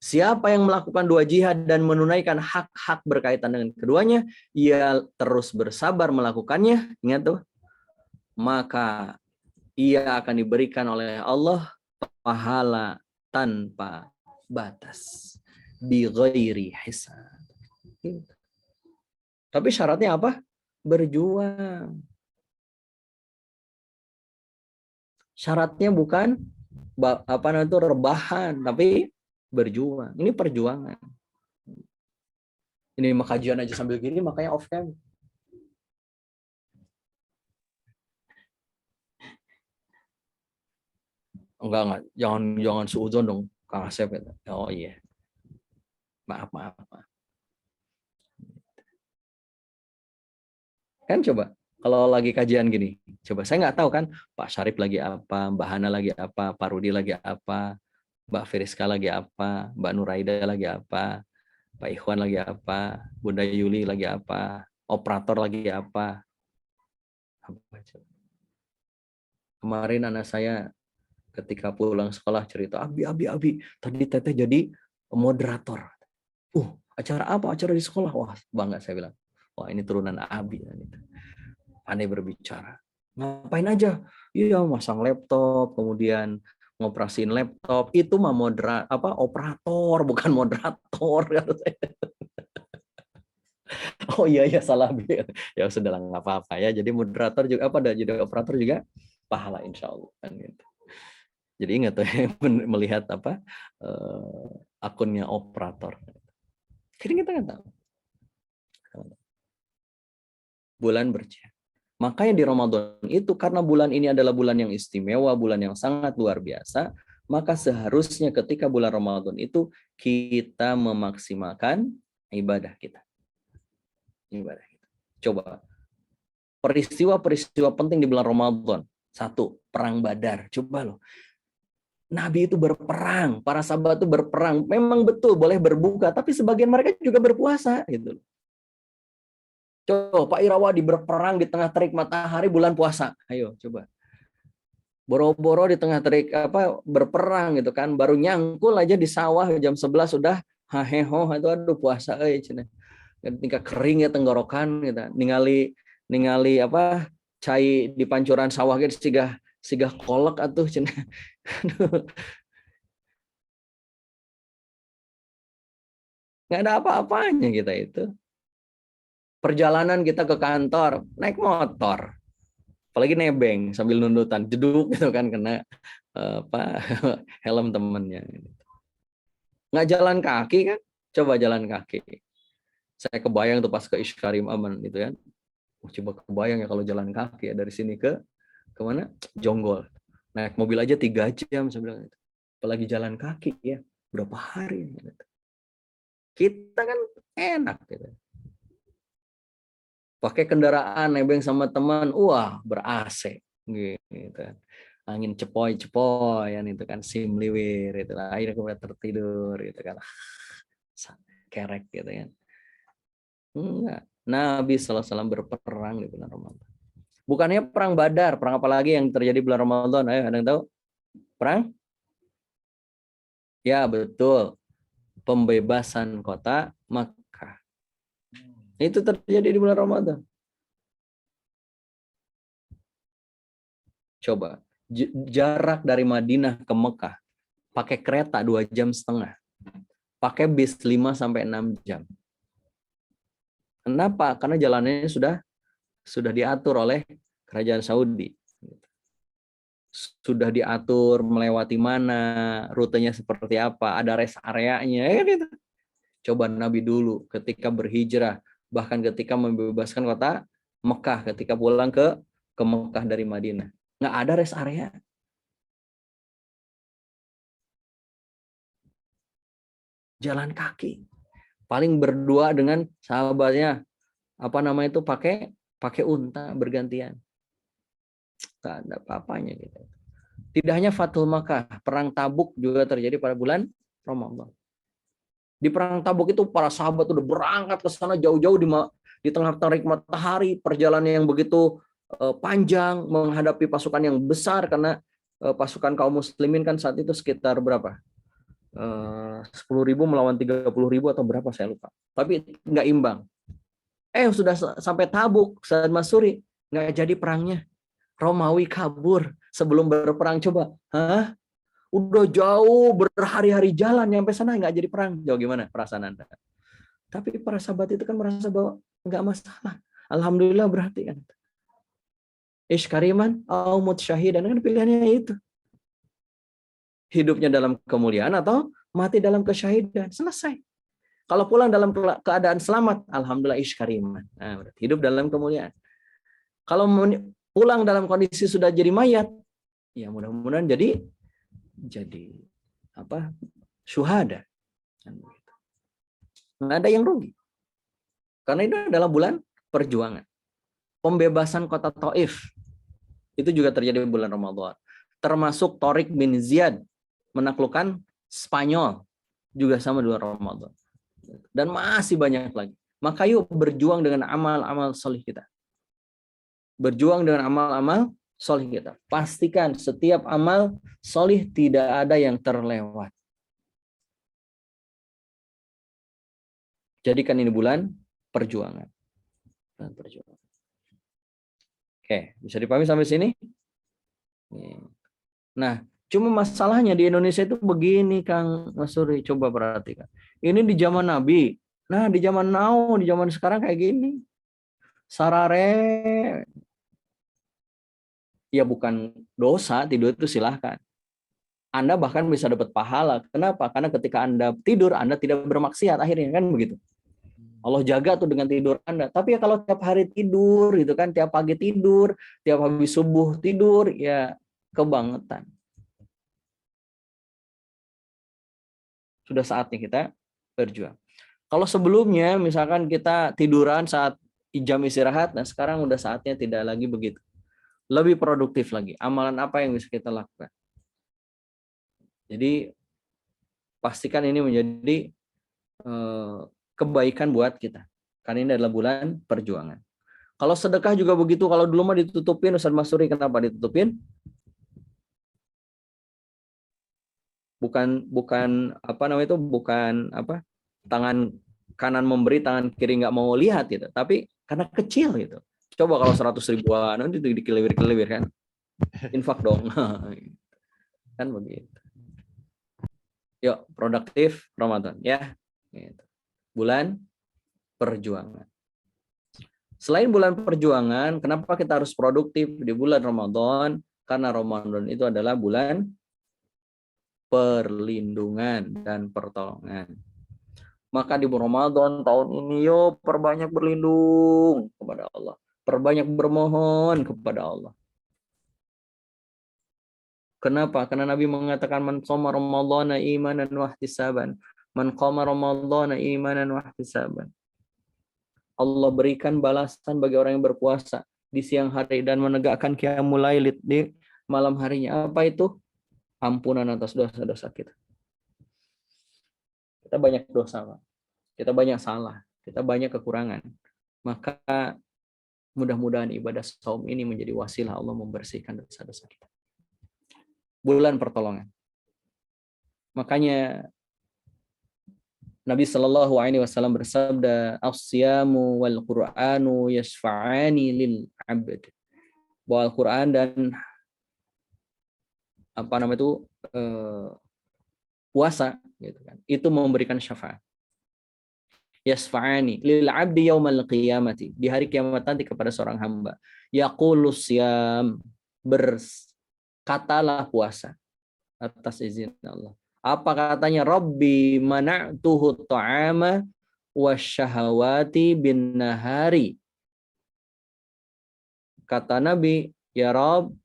Siapa yang melakukan 2 jihad dan menunaikan hak-hak berkaitan dengan keduanya, ia terus bersabar melakukannya, ingat tuh, maka ia akan diberikan oleh Allah pahala tanpa batas, bi ghairi hisab. Tapi syaratnya apa? Berjuang. Syaratnya bukan rebahan, tapi berjuang. Ini perjuangan. Ini kajian aja sambil gini, makanya off cam. Enggak, jangan suudzon dong, Kang Asep. Oh iya, maaf. Kan coba, kalau lagi kajian gini, coba saya nggak tahu kan, Pak Syarif lagi apa, Mbak Hana lagi apa, Pak Rudi lagi apa, Mbak Firiska lagi apa, Mbak Nuraida lagi apa, Pak Ikhwan lagi apa, Bunda Yuli lagi apa, operator lagi apa. Kemarin anak saya ketika pulang sekolah cerita, Abi, tadi Teteh jadi moderator. Acara apa? Acara di sekolah. Wah, bangga saya bilang. Wah, ini turunan Abi. Pandai berbicara. Ngapain aja? Iya, masang laptop, kemudian ngoperasiin laptop. Itu mah operator, bukan moderator. Oh iya, salah. Ya sudah lah, nggak apa-apa ya. Jadi moderator juga jadi operator juga pahala insya Allah. Kan gitu. Jadi ingat tuh melihat akunnya operator. Jadi kita nggak tahu. Bulan berjihad. Makanya di Ramadan itu, karena bulan ini adalah bulan yang istimewa, bulan yang sangat luar biasa, maka seharusnya ketika bulan Ramadan itu kita memaksimalkan ibadah kita. Coba, peristiwa-peristiwa penting di bulan Ramadan. 1, Perang Badar. Coba loh. Nabi itu berperang, para sahabat itu berperang. Memang betul boleh berbuka, tapi sebagian mereka juga berpuasa gitu. Coba Pak Irawadi berperang di tengah terik matahari bulan puasa. Ayo coba. Boro-boro di tengah terik berperang gitu kan, baru nyangkul aja di sawah jam 11 sudah haheho itu aduh puasa cenah. Tingkat kering ya tenggorokan gitu. Ningali cai di pancuran sawah gitu sigah kolek atuh cenah. Nggak ada apa-apanya kita itu. Perjalanan kita ke kantor naik motor, apalagi nebeng sambil nundutan jeduk gitu kan kena helm temennya. Nggak jalan kaki kan? Coba jalan kaki. Saya kebayang tuh pas ke Iskarim Aman gitu kan. Coba kebayang ya kalau jalan kaki ya dari sini ke mana? Jonggol. Naik mobil aja 3 jam saya bilang. Apalagi jalan kaki ya berapa hari. Kita kan enak gitu. Pakai kendaraan nebeng sama teman, wah ber-AC gitu. Angin cepoi-cepoi itu kan simliwir itu lah, akhirnya kemudian tertidur gitu kan. Kerek gitu kan. Enggak. Nabi SAW berperang di bulan Ramadan. Bukannya perang Badar, perang apa lagi yang terjadi bulan Ramadan? Ayo, ada yang tahu? Perang? Ya, betul. Pembebasan kota Makkah. Itu terjadi di bulan Ramadan. Coba, jarak dari Madinah ke Mekah pakai kereta 2,5 jam, pakai bis 5-6 jam. Kenapa? Karena jalanannya sudah diatur oleh kerajaan Saudi. Sudah diatur melewati mana, rutenya seperti apa, ada rest areanya. Gitu. Coba Nabi dulu ketika berhijrah, bahkan ketika membebaskan kota Mekah, ketika pulang ke Mekah dari Madinah. Nggak ada rest area. Jalan kaki. Paling berdua dengan sahabatnya, pakai unta bergantian. Nggak ada apa-apanya gitu. Tidak hanya Fathul Makkah, perang Tabuk juga terjadi pada bulan Ramadan. Di perang Tabuk itu para sahabat udah berangkat ke sana jauh-jauh di tengah terik matahari, perjalanan yang begitu panjang menghadapi pasukan yang besar karena pasukan kaum muslimin kan saat itu sekitar berapa? 10.000 melawan 30.000 atau berapa saya lupa. Tapi nggak imbang. Sudah sampai Tabuk, Said Masuri nggak jadi perangnya. Romawi kabur sebelum berperang. Coba, udah jauh berhari-hari jalan nyampe sana nggak jadi perang. Jauh gimana perasaan Anda? Tapi para sahabat itu kan merasa bahwa nggak masalah. Alhamdulillah berarti kan. Ish kariman au mut syahidan kan pilihannya itu. hidupnya dalam kemuliaan atau mati dalam kesyahidan. Selesai. Kalau pulang dalam keadaan selamat, alhamdulillah isyariman. Nah, hidup dalam kemuliaan. Kalau pulang dalam kondisi sudah jadi mayat, ya mudah-mudahan jadi apa? Syuhada. Nggak ada yang rugi. Karena itu adalah bulan perjuangan. Pembebasan kota Taif itu juga terjadi di bulan Ramadan. Termasuk Tariq bin Ziyad menaklukkan Spanyol juga sama di bulan Ramadan. Dan masih banyak lagi. Maka yuk berjuang dengan amal-amal solih kita. Berjuang dengan amal-amal solih kita. Pastikan setiap amal solih tidak ada yang terlewat. Jadikan ini bulan perjuangan. Oke, bisa dipahami sampai sini? Nah, cuma masalahnya di Indonesia itu begini, Kang Mas Suri, coba perhatikan. Ini di zaman Nabi. Nah, di zaman now, di zaman sekarang kayak gini. Sarare. Ya bukan dosa, tidur itu silahkan. Anda bahkan bisa dapat pahala. Kenapa? Karena ketika Anda tidur, Anda tidak bermaksiat. Akhirnya kan begitu. Allah jaga tuh dengan tidur Anda. Tapi ya kalau tiap hari tidur, gitu kan, tiap pagi tidur, tiap habis subuh tidur, ya kebangetan. Sudah saatnya kita berjuang. Kalau sebelumnya misalkan kita tiduran saat jam istirahat, nah sekarang udah saatnya tidak lagi begitu. Lebih produktif lagi. Amalan apa yang bisa kita lakukan? Jadi pastikan ini menjadi kebaikan buat kita. Karena ini adalah bulan perjuangan. Kalau sedekah juga begitu. Kalau dulu mah ditutupin, Ustaz Mas Suri, kenapa ditutupin? Bukan apa namanya itu, bukan apa, tangan kanan memberi, tangan kiri nggak mau lihat gitu. Tapi karena kecil gitu. Coba kalau 100 ribuan itu dikelewir-kelewir kan. Infak dong. Kan begitu. Yuk, produktif Ramadan ya. Gitu. Bulan perjuangan. Selain bulan perjuangan, kenapa kita harus produktif di bulan Ramadan? Karena Ramadan itu adalah bulan perlindungan dan pertolongan. Maka di bulan Ramadan tahun ini yuk perbanyak berlindung kepada Allah. Perbanyak bermohon kepada Allah. Kenapa? Karena Nabi mengatakan man shoma ramadhana imanan wa ihtisaban. Man qama ramadhana imanan wa ihtisaban. Allah berikan balasan bagi orang yang berpuasa di siang hari dan menegakkan qiyamul lail di malam harinya. Apa itu? Ampunan atas dosa-dosa kita. Kita banyak dosa, Pak. Kita banyak salah, kita banyak kekurangan. Maka mudah-mudahan ibadah saum ini menjadi wasilah Allah membersihkan dosa-dosa kita. Bulan pertolongan. Makanya Nabi Shallallahu Alaihi Wasallam bersabda, "As-siyamu wal Qur'anu yashfa'ani lil 'abd." Bahwa Al-Quran dan apa namanya itu puasa, gitu kan, itu memberikan syafaat. Yashfa'ani lil 'abdi yaumal qiyamati, di hari kiamat nanti kepada seorang hamba. Yaqulus siyam, berkatalah puasa atas izin Allah. Apa katanya? Rabbi mana'tuhu ta'ama wasyahawati bin nahari. Kata Nabi, ya Rabb,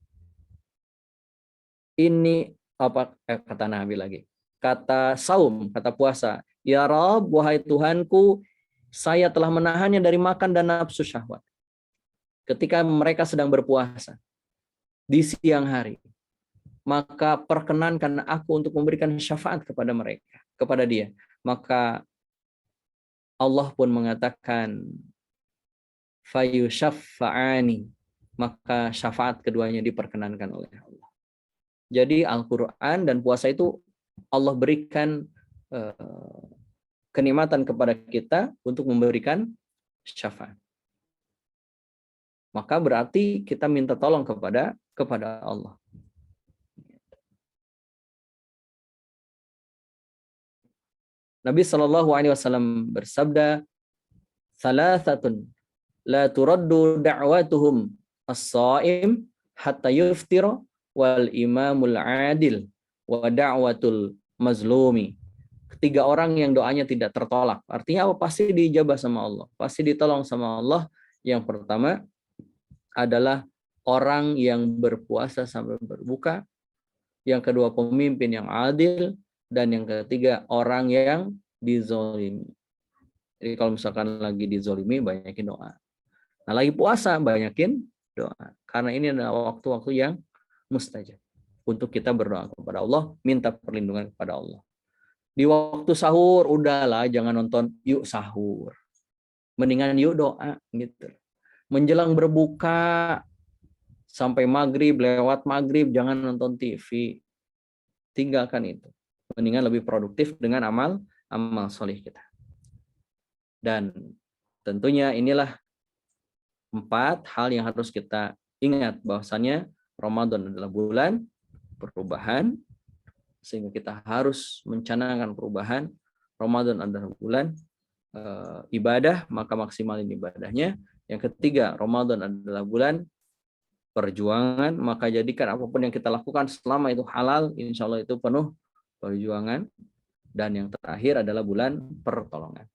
ini apa kata Nabi lagi? Kata saum, kata puasa. Ya Rabb, wahai Tuhanku, saya telah menahannya dari makan dan nafsu syahwat. Ketika mereka sedang berpuasa di siang hari, maka perkenankan aku untuk memberikan syafaat kepada mereka, kepada dia. Maka Allah pun mengatakan fayushaffa'ani, maka syafaat keduanya diperkenankan oleh Allah. Jadi Al-Quran dan puasa itu Allah berikan kenikmatan kepada kita untuk memberikan syafaat. Maka berarti kita minta tolong kepada Allah. Nabi Shallallahu Alaihi Wasallam bersabda, "Salasatun la turaddu da'watuhum as-shaim hatta yuftira wal imamul adil wa da'watul mazlumi. Tiga orang yang doanya tidak tertolak. Artinya apa? Pasti diijabah sama Allah. Pasti ditolong sama Allah. Yang pertama adalah orang yang berpuasa sampai berbuka. Yang kedua pemimpin yang adil. Dan yang ketiga orang yang dizolimi. Jadi kalau misalkan lagi dizolimi, banyakin doa. Nah lagi puasa, banyakin doa. Karena ini adalah waktu-waktu yang mustajab. Untuk kita berdoa kepada Allah, minta perlindungan kepada Allah. Di waktu sahur, udahlah jangan nonton, yuk sahur. Mendingan yuk doa gitu. Menjelang berbuka sampai maghrib, lewat maghrib, jangan nonton TV. Tinggalkan itu. Mendingan lebih produktif dengan amal soleh kita. Dan tentunya inilah 4 hal yang harus kita ingat, bahwasannya Ramadan adalah bulan perubahan, sehingga kita harus mencanangkan perubahan. Ramadan adalah bulan ibadah, maka maksimalin ibadahnya. Yang ketiga, Ramadan adalah bulan perjuangan, maka jadikan apapun yang kita lakukan selama itu halal, insya Allah itu penuh perjuangan. Dan yang terakhir adalah bulan pertolongan.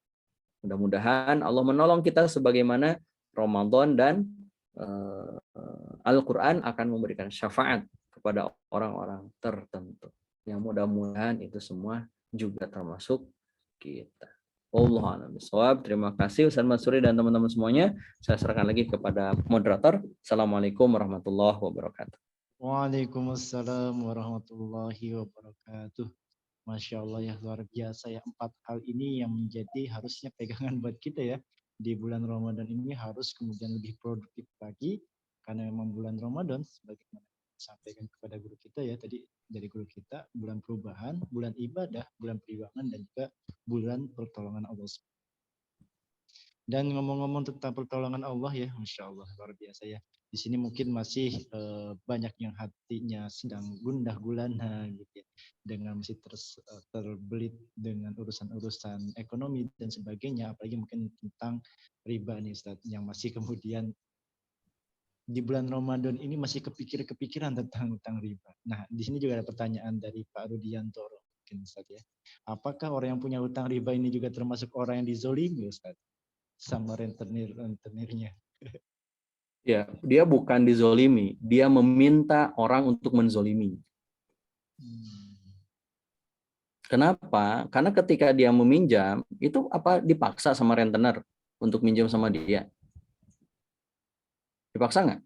Mudah-mudahan Allah menolong kita sebagaimana Ramadan dan Al-Quran akan memberikan syafaat kepada orang-orang tertentu. Yang mudah-mudahan itu semua juga termasuk kita. Allah a'lam bishawab. Terima kasih Ustaz Mansuri dan teman-teman semuanya. Saya serahkan lagi kepada moderator. Assalamualaikum warahmatullahi wabarakatuh. Waalaikumsalam warahmatullahi wabarakatuh. Masya Allah ya, luar biasa ya, 4 hal ini yang menjadi harusnya pegangan buat kita ya. Di bulan Ramadan ini harus kemudian lebih produktif lagi, karena memang bulan Ramadan sebagaimana disampaikan kepada guru kita ya tadi, dari guru kita, bulan perubahan, bulan ibadah, bulan perjuangan, dan juga bulan pertolongan Allah. Dan ngomong-ngomong tentang pertolongan Allah ya, Masya Allah, luar biasa ya. Di sini mungkin masih banyak yang hatinya sedang gundah gulana gitu ya, dengan masih terbelit dengan urusan-urusan ekonomi dan sebagainya, apalagi mungkin tentang riba nih Ustaz, yang masih kemudian di bulan Ramadan ini masih kepikiran tentang riba. Nah, di sini juga ada pertanyaan dari Pak Rudiantoro mungkin Ustaz ya. Apakah orang yang punya utang riba ini juga termasuk orang yang dizolimi Ustaz? Sama rentenirnya. Ya, dia bukan dizolimi, dia meminta orang untuk menzolimi. Kenapa? Karena ketika dia meminjam, itu apa dipaksa sama rentenir untuk minjam sama dia? Dipaksa nggak?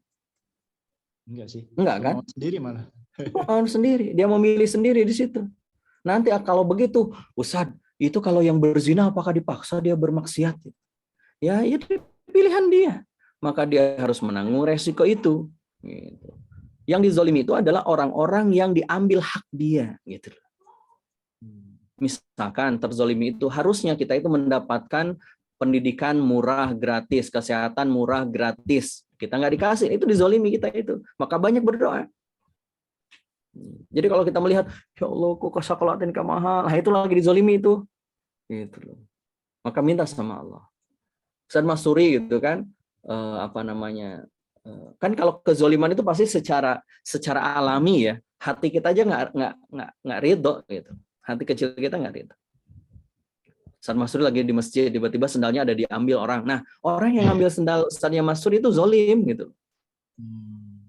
Enggak sih. Enggak kan? Kemauan sendiri malah. Kemauan sendiri, dia memilih sendiri di situ. Nanti kalau begitu, Ustaz, itu kalau yang berzina apakah dipaksa dia bermaksiat? Ya, itu pilihan dia. Maka dia harus menanggung resiko itu. Gitu. Yang dizolimi itu adalah orang-orang yang diambil hak dia. Gitu. Misalkan terzolimi itu harusnya kita itu mendapatkan pendidikan murah gratis, kesehatan murah gratis. Kita nggak dikasih, itu dizolimi kita itu. Maka banyak berdoa. Jadi kalau kita melihat, ya Allah kok sekolah ini mahal, nah itu lagi dizolimi itu. Gitu loh. Maka minta sama Allah. Ustaz Mansuri gitu kan, kan kalau kezoliman itu pasti secara alami ya, hati kita aja nggak ridho gitu, hati kecil kita nggak ridho. Ustaz Mansuri lagi di masjid, tiba-tiba sendalnya ada diambil orang. Nah, orang yang ngambil sendal Ustaznya Mansuri itu zolim gitu.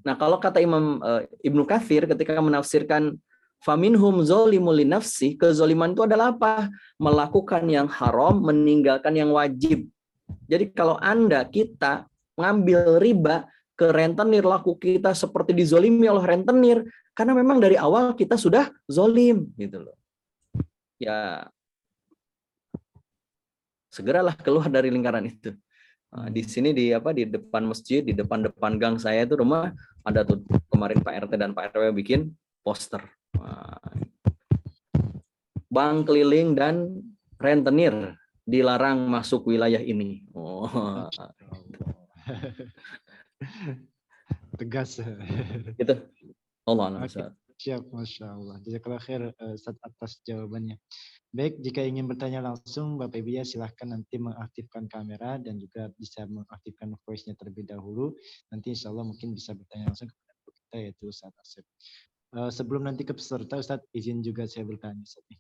Nah, kalau kata Imam Ibnu Katsir ketika menafsirkan faminhum zolimul linafsi, kezoliman itu adalah apa? Melakukan yang haram, meninggalkan yang wajib. Jadi kalau kita ngambil riba ke rentenir, laku kita seperti dizolimi oleh rentenir, karena memang dari awal kita sudah zolim gitu loh. Ya, segeralah keluar dari lingkaran itu. Nah, di sini di depan masjid, di depan gang saya itu rumah ada tuh kemarin Pak RT dan Pak RW bikin poster. Bank keliling dan rentenir dilarang masuk wilayah ini. Oh. Tegas. Gitu. Allah Oke, siap, Masya Allah. Jazakallah khair Ustaz atas jawabannya. Baik, jika ingin bertanya langsung, Bapak Ibu ya silahkan nanti mengaktifkan kamera dan juga bisa mengaktifkan voice-nya terlebih dahulu. Nanti insya Allah mungkin bisa bertanya langsung kepada kita yaitu Ustaz Asep. Sebelum nanti ke peserta, Ustadz, izin juga saya bertanya, Ustadz, nih.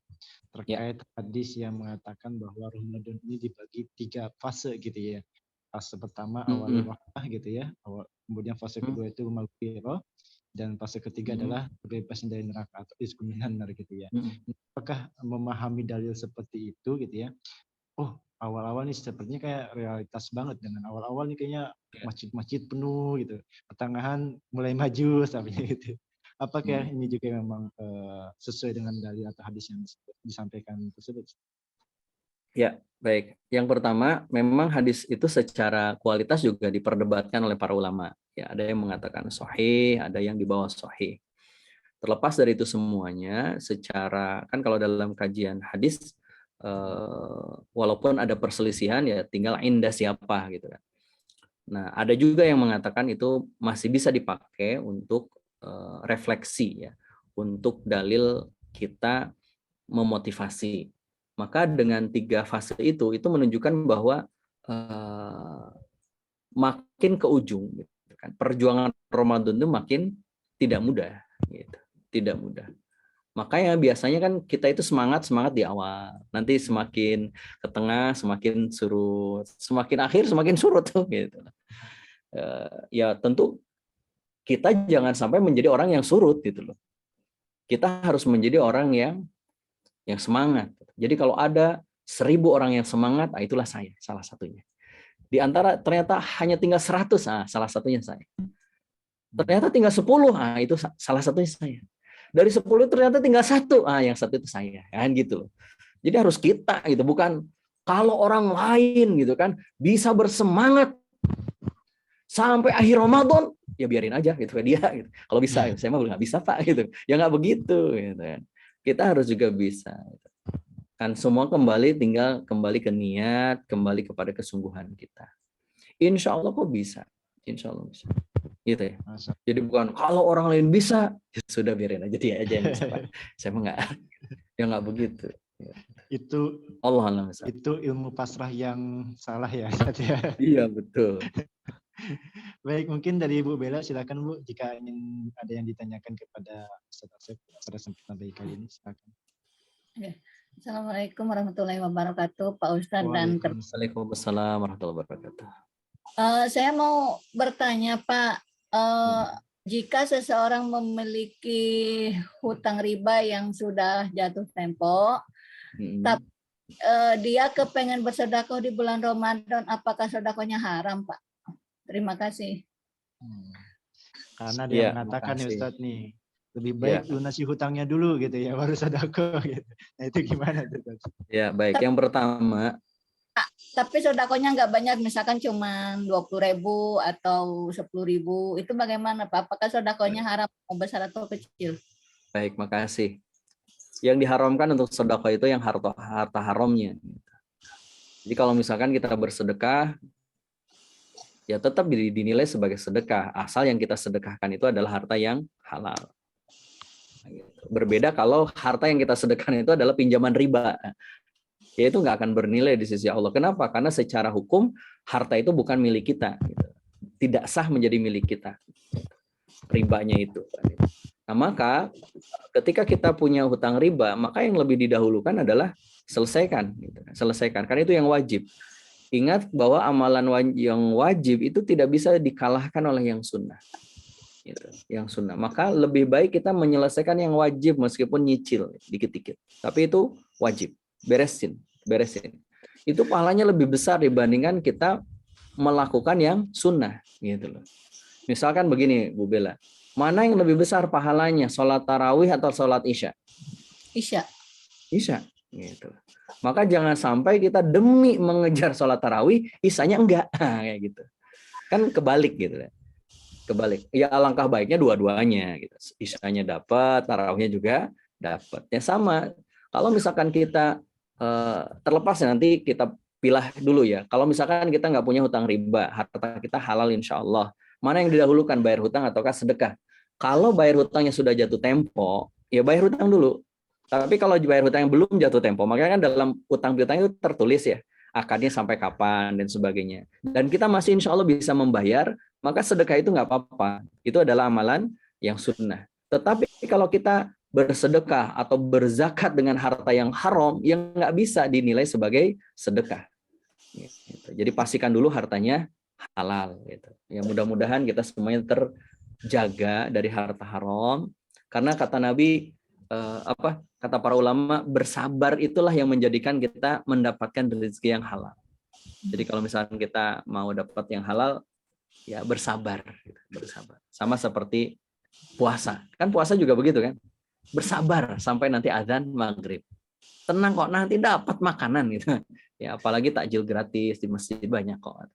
Terkait hadis yang mengatakan bahwa Ramadan ini dibagi 3 fase gitu ya. Fase pertama awal rahmah gitu ya, kemudian fase kedua itu maghfirah, dan fase ketiga adalah kebebasan dari neraka atau rizqun minan nar gitu ya. Apakah memahami dalil seperti itu gitu ya? Oh, awal-awal nih sepertinya kayak realitas banget dengan awal-awal nih kayaknya masjid-masjid penuh gitu. Pertengahan mulai maju sampai gitu. Apakah ini juga memang sesuai dengan dalil atau hadis yang disampaikan tersebut? Ya, baik. Yang pertama, memang hadis itu secara kualitas juga diperdebatkan oleh para ulama. Ya, ada yang mengatakan sahih, ada yang di bawah sahih. Terlepas dari itu semuanya, secara kan kalau dalam kajian hadis, walaupun ada perselisihan ya tinggal indah siapa gitu kan. Nah, ada juga yang mengatakan itu masih bisa dipakai untuk refleksi ya, untuk dalil kita memotivasi. Maka dengan 3 fase itu menunjukkan bahwa makin ke ujung, gitu kan, perjuangan Ramadan itu makin tidak mudah, gitu, tidak mudah. Makanya biasanya kan kita itu semangat di awal, nanti semakin ke tengah semakin surut, semakin akhir semakin surut tuh, gitu. Ya tentu kita jangan sampai menjadi orang yang surut gitu loh. Kita harus menjadi orang yang semangat. Jadi kalau ada 1000 orang yang semangat, itulah saya salah satunya. Di antara ternyata hanya tinggal 100, salah satunya saya. Ternyata tinggal 10, itu salah satunya saya. Dari 10 ternyata tinggal 1, yang 1 itu saya. Kan gitu loh. Jadi harus kita gitu, bukan kalau orang lain gitu kan bisa bersemangat sampai akhir Ramadan, ya biarin aja gitu kan dia gitu. Kalau bisa, saya mah nggak bisa Pak gitu. Ya nggak begitu gitu kan. Kita harus juga bisa. Gitu. Kan semua tinggal kembali ke niat, kembali kepada kesungguhan kita. Insya Allah kok bisa. Insya Allah bisa. Gitu ya. Jadi bukan kalau orang lain bisa, ya sudah biarin aja dia aja yang bisa Pak. Saya mah nggak, ya nggak begitu. Itu Allah itu ilmu pasrah yang salah ya. Iya betul. Baik, mungkin dari Ibu Bella silakan Bu, jika ingin ada yang ditanyakan kepada Ustaz Asep pada kesempatan baik kali ini, silakan. Assalamualaikum warahmatullahi wabarakatuh, Pak Ustadz dan Waalaikumsalam warahmatullahi wabarakatuh. Saya mau bertanya Pak, jika seseorang memiliki hutang riba yang sudah jatuh tempo, tapi dia kepengen bersedekah di bulan Ramadan, apakah sedekahnya haram, Pak? Terima kasih. Karena dia mengatakan nih Ustadz nih, lebih baik lunasi hutangnya dulu gitu ya, baru sedekah gitu. Nah itu gimana tuh? Ya baik, yang pertama. Tapi sedekahnya nggak banyak, misalkan cuma 20.000 atau 10.000, itu bagaimana Pak? Apakah sedekahnya haram, besar atau kecil? Baik, makasih. Yang diharamkan untuk sedekah itu yang harta haramnya. Jadi kalau misalkan kita bersedekah, ya tetap dinilai sebagai sedekah, asal yang kita sedekahkan itu adalah harta yang halal. Berbeda kalau harta yang kita sedekahkan itu adalah pinjaman riba, ya itu nggak akan bernilai di sisi Allah. Kenapa? Karena secara hukum harta itu bukan milik kita, tidak sah menjadi milik kita, ribanya itu. Nah maka ketika kita punya hutang riba, maka yang lebih didahulukan adalah selesaikan, karena itu yang wajib. Ingat bahwa amalan yang wajib itu tidak bisa dikalahkan oleh yang sunnah. Yang sunnah. Maka lebih baik kita menyelesaikan yang wajib meskipun nyicil dikit-dikit. Tapi itu wajib. Beresin. Itu pahalanya lebih besar dibandingkan kita melakukan yang sunnah. Gitu loh. Misalkan begini, Bu Bella. Mana yang lebih besar pahalanya? Sholat tarawih atau sholat isya? Isya. Gitu. Maka jangan sampai kita demi mengejar sholat tarawih, isyanya enggak, kayak gitu. Kan kebalik gitu. Kebalik. Ya alangkah baiknya dua-duanya. Gitu. Isyanya dapat, tarawihnya juga dapat. Ya sama. Kalau misalkan kita terlepas ya, nanti kita pilah dulu ya. Kalau misalkan kita nggak punya hutang riba, harta kita halal insya Allah. Mana yang didahulukan, bayar hutang ataukah sedekah? Kalau bayar hutangnya sudah jatuh tempo, ya bayar hutang dulu. Tapi kalau bayar hutang yang belum jatuh tempo, makanya kan dalam hutang piutang itu tertulis ya, akadnya sampai kapan dan sebagainya. Dan kita masih insya Allah bisa membayar, maka sedekah itu nggak apa-apa. Itu adalah amalan yang sunnah. Tetapi kalau kita bersedekah atau berzakat dengan harta yang haram, yang nggak bisa dinilai sebagai sedekah. Gitu. Jadi pastikan dulu hartanya halal. Gitu. Ya mudah-mudahan kita semuanya terjaga dari harta haram. Karena kata Nabi, kata para ulama, bersabar itulah yang menjadikan kita mendapatkan rezeki yang halal. Jadi kalau misalnya kita mau dapat yang halal, ya bersabar. Gitu. Bersabar. Sama seperti puasa. Kan puasa juga begitu kan? Bersabar sampai nanti azan maghrib. Tenang kok, nanti dapat makanan gitu. Ya apalagi takjil gratis di masjid banyak kok.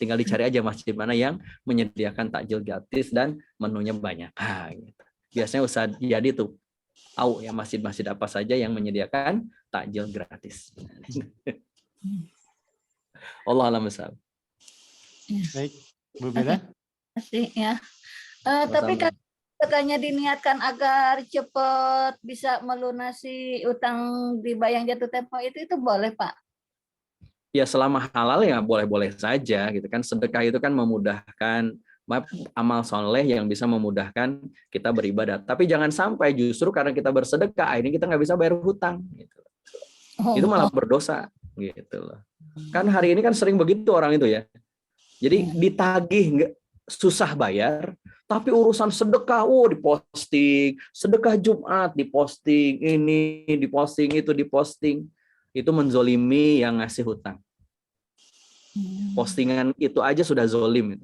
Tinggal dicari aja masjid mana yang menyediakan takjil gratis dan menunya banyak. Gitu. Biasanya Ustadz jadi tuh tahu ya masjid-masjid apa saja yang menyediakan takjil gratis. Allah alam besar. Baik, Bu Bella. Masih ya. Tapi kan sedekahnya diniatkan agar cepat bisa melunasi utang riba yang jatuh tempo itu boleh, Pak? Ya selama halal ya boleh-boleh saja gitu kan. Sedekah itu kan memudahkan amal soleh yang bisa memudahkan kita beribadah. Tapi jangan sampai justru karena kita bersedekah akhirnya kita nggak bisa bayar hutang. Gitu. Itu malah berdosa gitu loh. Kan hari ini kan sering begitu orang itu ya. Jadi ditagih susah bayar, tapi urusan sedekah, diposting, sedekah Jumat diposting, ini diposting, itu diposting, itu menzolimi yang ngasih hutang. Postingan itu aja sudah zolim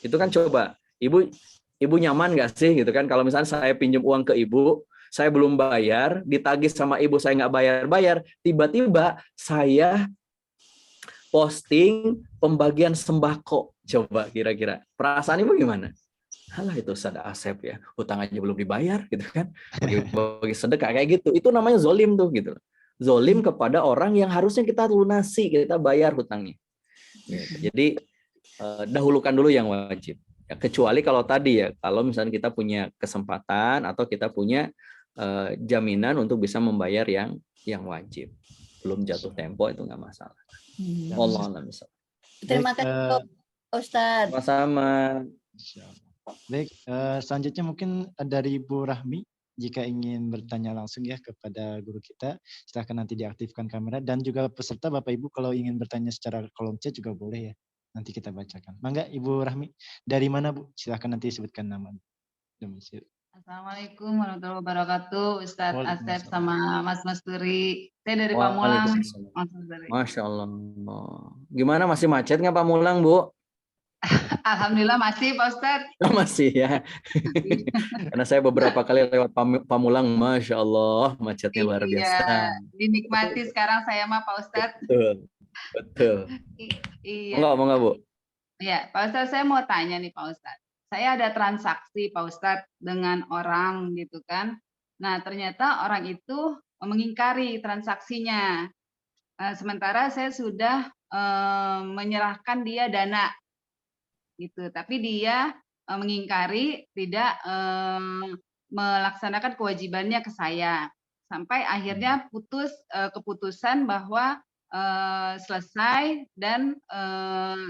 itu kan coba, ibu nyaman nggak sih gitu kan? Kalau misalnya saya pinjam uang ke ibu, saya belum bayar, ditagih sama ibu saya nggak bayar, tiba-tiba saya posting pembagian sembako. Coba kira-kira perasaan ibu gimana? Halah itu Ustaz Asep ya, hutang aja belum dibayar gitu kan. Bagi sedekah kayak gitu. Itu namanya zolim tuh gitu. Zolim kepada orang yang harusnya kita lunasi, kita bayar hutangnya. Gitu. Jadi dahulukan dulu yang wajib. Ya, kecuali kalau tadi ya, kalau misalnya kita punya kesempatan atau kita punya jaminan untuk bisa membayar yang wajib. Belum jatuh tempo itu nggak masalah. Allah alam. Terima kasih Ustaz. Sama-sama. Baik, selanjutnya mungkin dari Bu Rahmi, jika ingin bertanya langsung ya kepada guru kita, silahkan nanti diaktifkan kamera, dan juga peserta Bapak Ibu kalau ingin bertanya secara kolom chat juga boleh ya, nanti kita bacakan. Mangga Ibu Rahmi, dari mana Bu? Silahkan nanti sebutkan nama. Assalamualaikum warahmatullahi wabarakatuh, Ustadz Asep sama Mas Turi. Saya dari Pamulang. Masya Allah. Gimana, masih macet nggak Pamulang, Bu? Alhamdulillah masih, Pak Ustadz. Masih ya. Karena saya beberapa kali lewat Pamulang, Masya Allah, macetnya luar biasa. Dinikmati sekarang saya mah, Pak Ustadz. Betul. Iya. Enggak, Bu. Iya, Pak Ustadz, saya mau tanya nih, Pak Ustadz. Saya ada transaksi, Pak Ustadz, dengan orang gitu kan. Nah, ternyata orang itu mengingkari transaksinya. Sementara saya sudah menyerahkan dia dana gitu, tapi dia mengingkari, tidak melaksanakan kewajibannya ke saya, sampai akhirnya keputusan bahwa selesai dan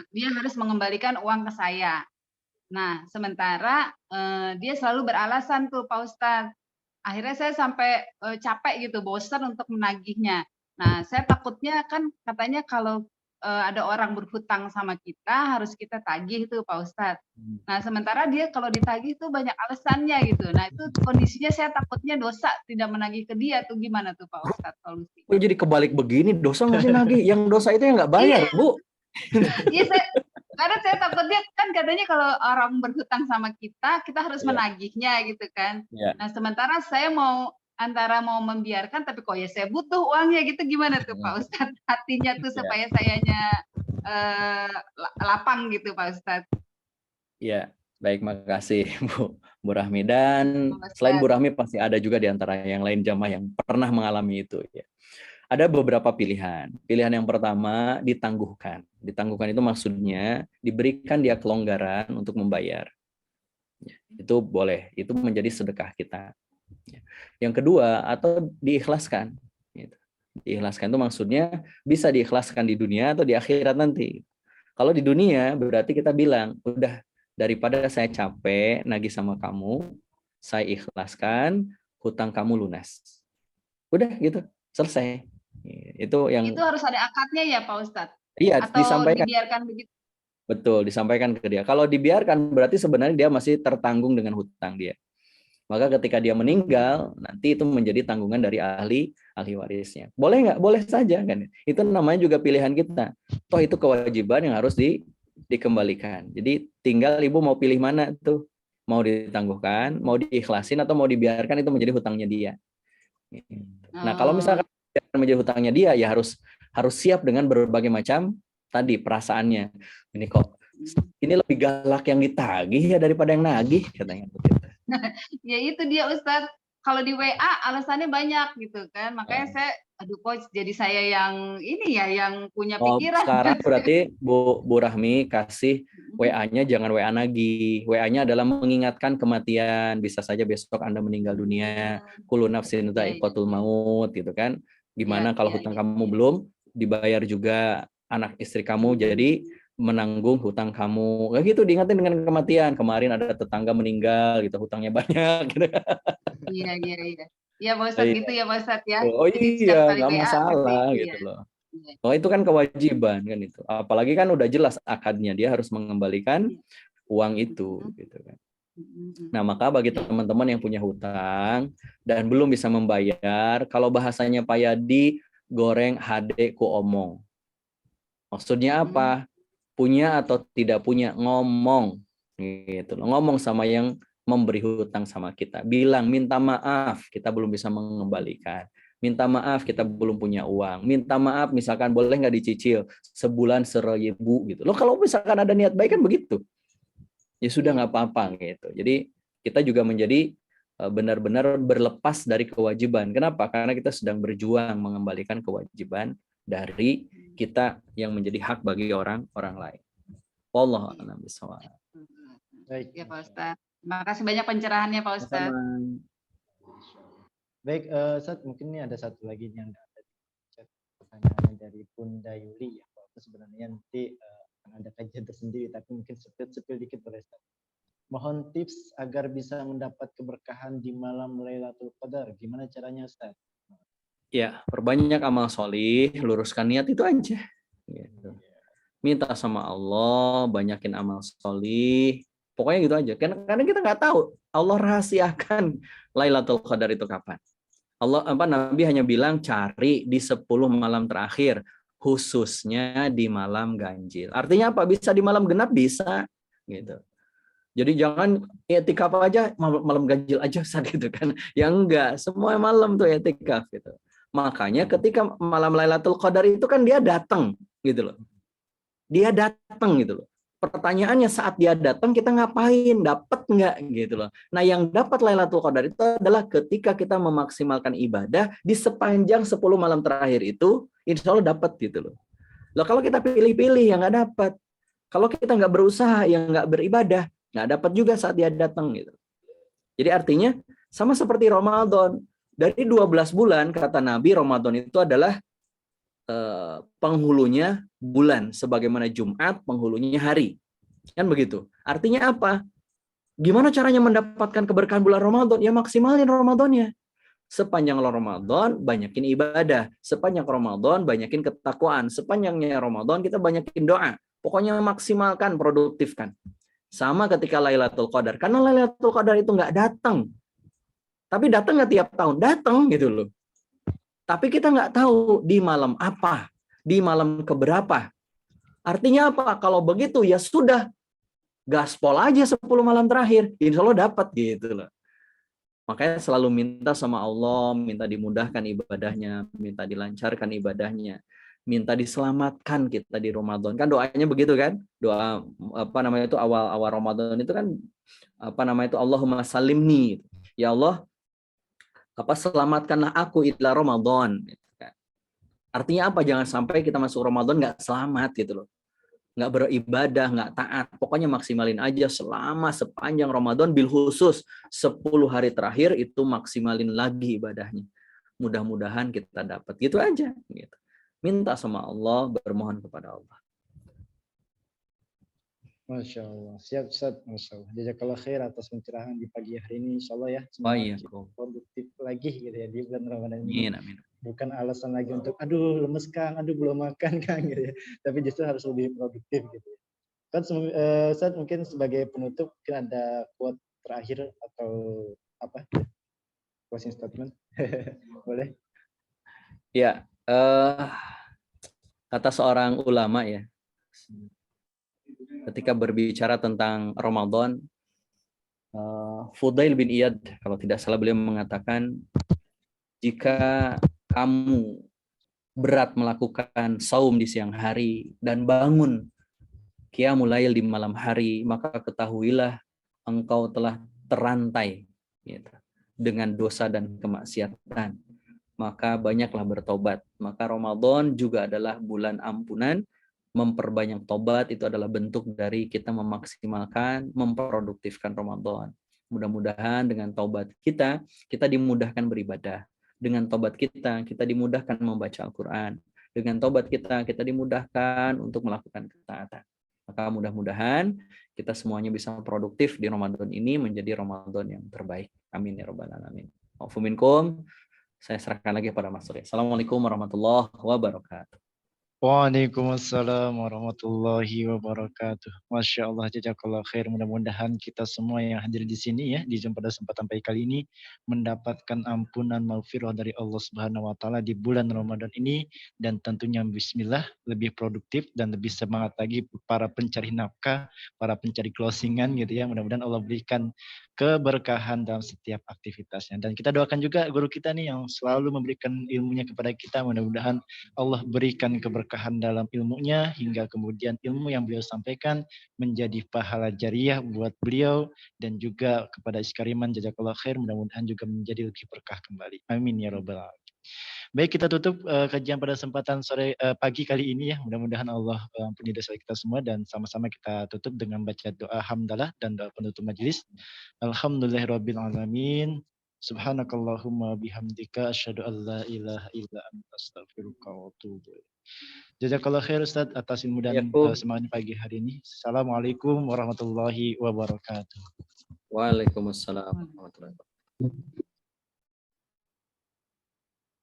dia harus mengembalikan uang ke saya. Nah, sementara dia selalu beralasan tuh Pak Ustadz. Akhirnya saya sampai capek gitu, bosan untuk menagihnya. Nah, saya takutnya kan katanya kalau ada orang berhutang sama kita, harus kita tagih tuh Pak Ustadz. Nah, sementara dia kalau ditagih tuh banyak alasannya gitu. Nah, itu kondisinya saya takutnya dosa tidak menagih ke dia tuh, gimana tuh Pak Ustadz solusi? Oh, jadi kebalik begini, dosa nggak sih nagih? Yang dosa itu yang nggak bayar, Bu. Iya, karena saya takutnya kan katanya kalau orang berhutang sama kita harus menagihnya gitu kan. Nah, sementara saya antara mau membiarkan, tapi kok ya saya butuh uangnya gitu, gimana tuh Pak Ustadz? Hatinya tuh supaya sayanya lapang gitu Pak Ustadz. Ya, baik, makasih Bu Rahmi. Dan selain Bu Rahmi pasti ada juga di antara yang lain jamaah yang pernah mengalami itu ya. Ada beberapa pilihan. Pilihan yang pertama, ditangguhkan. Ditangguhkan itu maksudnya diberikan dia kelonggaran untuk membayar. Itu boleh, itu menjadi sedekah kita. Yang kedua, atau diikhlaskan. Diikhlaskan itu maksudnya bisa diikhlaskan di dunia atau di akhirat nanti. Kalau di dunia berarti kita bilang, udah daripada saya capek nagih sama kamu, saya ikhlaskan, hutang kamu lunas. Udah gitu, selesai. Itu yang Itu harus ada akadnya ya Pak Ustadz? iya Atau disampaikan. dibiarkan begitu? Betul, disampaikan ke dia. Kalau dibiarkan berarti sebenarnya dia masih tertanggung dengan hutang dia. Maka ketika dia meninggal, nanti itu menjadi tanggungan dari ahli warisnya. Boleh nggak? Boleh saja kan. Itu namanya juga pilihan kita. Toh itu kewajiban yang harus dikembalikan. Jadi tinggal ibu mau pilih mana tuh. Mau ditangguhkan, mau diikhlasin atau mau dibiarkan, itu menjadi hutangnya dia. Nah, kalau misalkan menjadi hutangnya dia, ya harus siap dengan berbagai macam tadi perasaannya. Ini kok ini lebih galak yang ditagih ya daripada yang nagih, katanya begitu. Ya itu dia Ustadz, kalau di WA alasannya banyak gitu kan, makanya saya aduh kok jadi saya yang ini ya yang punya pikiran. Sekarang berarti Bu Rahmi kasih WA-nya jangan WA nagih. WA-nya adalah mengingatkan kematian, bisa saja besok Anda meninggal dunia, kullu nafsin dha'iqatul maut gitu kan. Gimana kalau hutang kamu belum dibayar juga, anak istri kamu jadi menanggung hutang kamu. Kayak gitu diingatin dengan kematian. Kemarin ada tetangga meninggal gitu, hutangnya banyak gitu. Iya. Ya Pak Ustadz gitu ya Pak Ustadz ya. Oh Jadi setiap iya, kali nggak WA masalah seperti itu gitu ya. loh. Oh itu kan kewajiban kan itu. Apalagi kan udah jelas akadnya, dia harus mengembalikan uang itu gitu kan. Nah, maka bagi teman-teman yang punya hutang dan belum bisa membayar, kalau bahasanya Pak Yadi, goreng hade ku omong. Maksudnya apa? Punya atau tidak punya, ngomong gitu loh. Ngomong sama yang memberi hutang sama kita. Bilang minta maaf, kita belum bisa mengembalikan. Minta maaf kita belum punya uang. Minta maaf misalkan boleh nggak dicicil sebulan 1.000 gitu. Loh kalau misalkan ada niat baik kan begitu. Ya sudah nggak apa-apa gitu. Jadi kita juga menjadi benar-benar berlepas dari kewajiban. Kenapa? Karena kita sedang berjuang mengembalikan kewajiban dari kita yang menjadi hak bagi orang lain. Wallahu a'lam bishawab. Baik. Ya Pak Ustadz. Terima kasih banyak pencerahannya Pak Ustadz. Baik, Ustadz, mungkin ini ada satu lagi yang ada di chat, pertanyaannya dari Bunda Yuli ya. Sebenarnya nanti akan ada kajian tersendiri, tapi mungkin sepil dikit boleh Ustadz. Mohon tips agar bisa mendapat keberkahan di malam Lailatul Qadar. Gimana caranya Ustadz? Ya, perbanyak amal solih, luruskan niat itu aja. Gitu. Minta sama Allah, banyakin amal solih. Pokoknya gitu aja. Karena kita nggak tahu Allah rahasiakan Lailatul Qadar itu kapan. Nabi hanya bilang cari di 10 malam terakhir, khususnya di malam ganjil. Artinya apa? Bisa di malam genap bisa, gitu. Jadi jangan i'tikaf aja malam ganjil aja saat gitu kan. Ya enggak, semua malam tuh i'tikaf gitu. Makanya ketika malam Lailatul Qadar itu kan dia datang gitu loh. Dia datang gitu loh. Pertanyaannya saat dia datang kita ngapain? Dapat nggak gitu loh. Nah yang dapat Lailatul Qadar itu adalah ketika kita memaksimalkan ibadah di sepanjang 10 malam terakhir itu, insya Allah dapat gitu loh. Loh kalau kita pilih-pilih ya nggak dapat. Kalau kita nggak berusaha ya nggak beribadah, nggak dapat juga saat dia datang gitu. Jadi artinya sama seperti Ramadan. Dari 12 bulan kata Nabi, Ramadan itu adalah penghulunya bulan, sebagaimana Jumat penghulunya hari. Kan begitu. Artinya apa? Gimana caranya mendapatkan keberkahan bulan Ramadan? Ya maksimalin Ramadannya. Sepanjang Ramadan banyakin ibadah, sepanjang Ramadan banyakin ketakwaan, sepanjangnya Ramadan kita banyakin doa. Pokoknya maksimalkan, produktifkan. Sama ketika Lailatul Qadar. Karena Lailatul Qadar itu nggak datang. Tapi datang nggak tiap tahun? Datang gitu loh. Tapi kita nggak tahu di malam apa, di malam keberapa. Artinya apa? Kalau begitu ya sudah, gaspol aja 10 malam terakhir. Insya Allah dapat gitu loh. Makanya selalu minta sama Allah, minta dimudahkan ibadahnya, minta dilancarkan ibadahnya, minta diselamatkan kita di Ramadan. Kan doanya begitu kan? Doa itu awal Ramadan itu kan itu Allahumma salimni. Ya Allah, selamatkanlah aku ila Ramadan. Artinya apa? Jangan sampai kita masuk Ramadan nggak selamat gitu loh. Nggak beribadah, nggak taat. Pokoknya maksimalin aja selama sepanjang Ramadan, bil khusus 10 hari terakhir itu maksimalin lagi ibadahnya. Mudah-mudahan kita dapat. Gitu aja. Gitu. Minta sama Allah, bermohon kepada Allah. Masya Allah. Siap Ustaz. Masya Allah. Jazakallah khair atas pencerahan di pagi hari ini. Insya Allah ya. Wah, Semoga iya, kita produktif lagi gitu ya di bulan Ramadan ini. amin, amin. Bukan alasan lagi untuk aduh lemes Kang, aduh belum makan Kang gitu ya. Tapi justru harus lebih produktif gitu ya. Kan Ustaz mungkin sebagai penutup mungkin ada quote terakhir atau apa? Closing statement. Boleh? Ya, kata seorang ulama ya, ketika berbicara tentang Ramadan, Fudail bin Iyad, kalau tidak salah beliau mengatakan, jika kamu berat melakukan saum di siang hari dan bangun qiyamul lail di malam hari, maka ketahuilah engkau telah terantai gitu, dengan dosa dan kemaksiatan. Maka banyaklah bertobat. Maka Ramadan juga adalah bulan ampunan. Memperbanyak tobat itu adalah bentuk dari kita memaksimalkan, memproduktifkan Ramadan. Mudah-mudahan dengan tobat kita dimudahkan beribadah. Dengan tobat kita dimudahkan membaca Al-Quran. Dengan tobat kita dimudahkan untuk melakukan ketaatan. Maka mudah-mudahan kita semuanya bisa produktif di Ramadan ini menjadi Ramadan yang terbaik. Amin ya rabbal alamin. Wa'fu minkum. Saya serahkan lagi pada Mas Surya. Assalamualaikum warahmatullahi wabarakatuh. Waalaikumsalam warahmatullahi wabarakatuh. Masya Allah, jazakallah khair. Mudah-mudahan kita semua yang hadir di sini ya, di pada kesempatan pagi kali ini mendapatkan ampunan maghfirah dari Allah Subhanahu wa taala di bulan Ramadan ini, dan tentunya bismillah lebih produktif dan lebih semangat lagi para pencari nafkah, para pencari closingan gitu ya. Mudah-mudahan Allah berikan keberkahan dalam setiap aktivitasnya. Dan kita doakan juga guru kita nih yang selalu memberikan ilmunya kepada kita, mudah-mudahan Allah berikan keberkahan dalam ilmunya hingga kemudian ilmu yang beliau sampaikan menjadi pahala jariah buat beliau, dan juga kepada Iskariman jazakallah khair, mudah-mudahan juga menjadi lebih berkah kembali. Amin ya rabbal alamin. Baik, kita tutup kajian pada kesempatan pagi kali ini ya. Mudah-mudahan Allah ampuni dosa kita semua, dan sama-sama kita tutup dengan baca doa hamdalah dan doa penutup majelis. Alhamdulillahirabbil alamin. Subhanakallahumma bihamdika asyhadu an la ilaha illa anta astaghfiruka wa atubu ilaik. Jazakallah khair Ustaz atas ilmu dan semangat pagi hari ini. Assalamualaikum warahmatullahi wabarakatuh. Waalaikumsalam warahmatullahi wabarakatuh.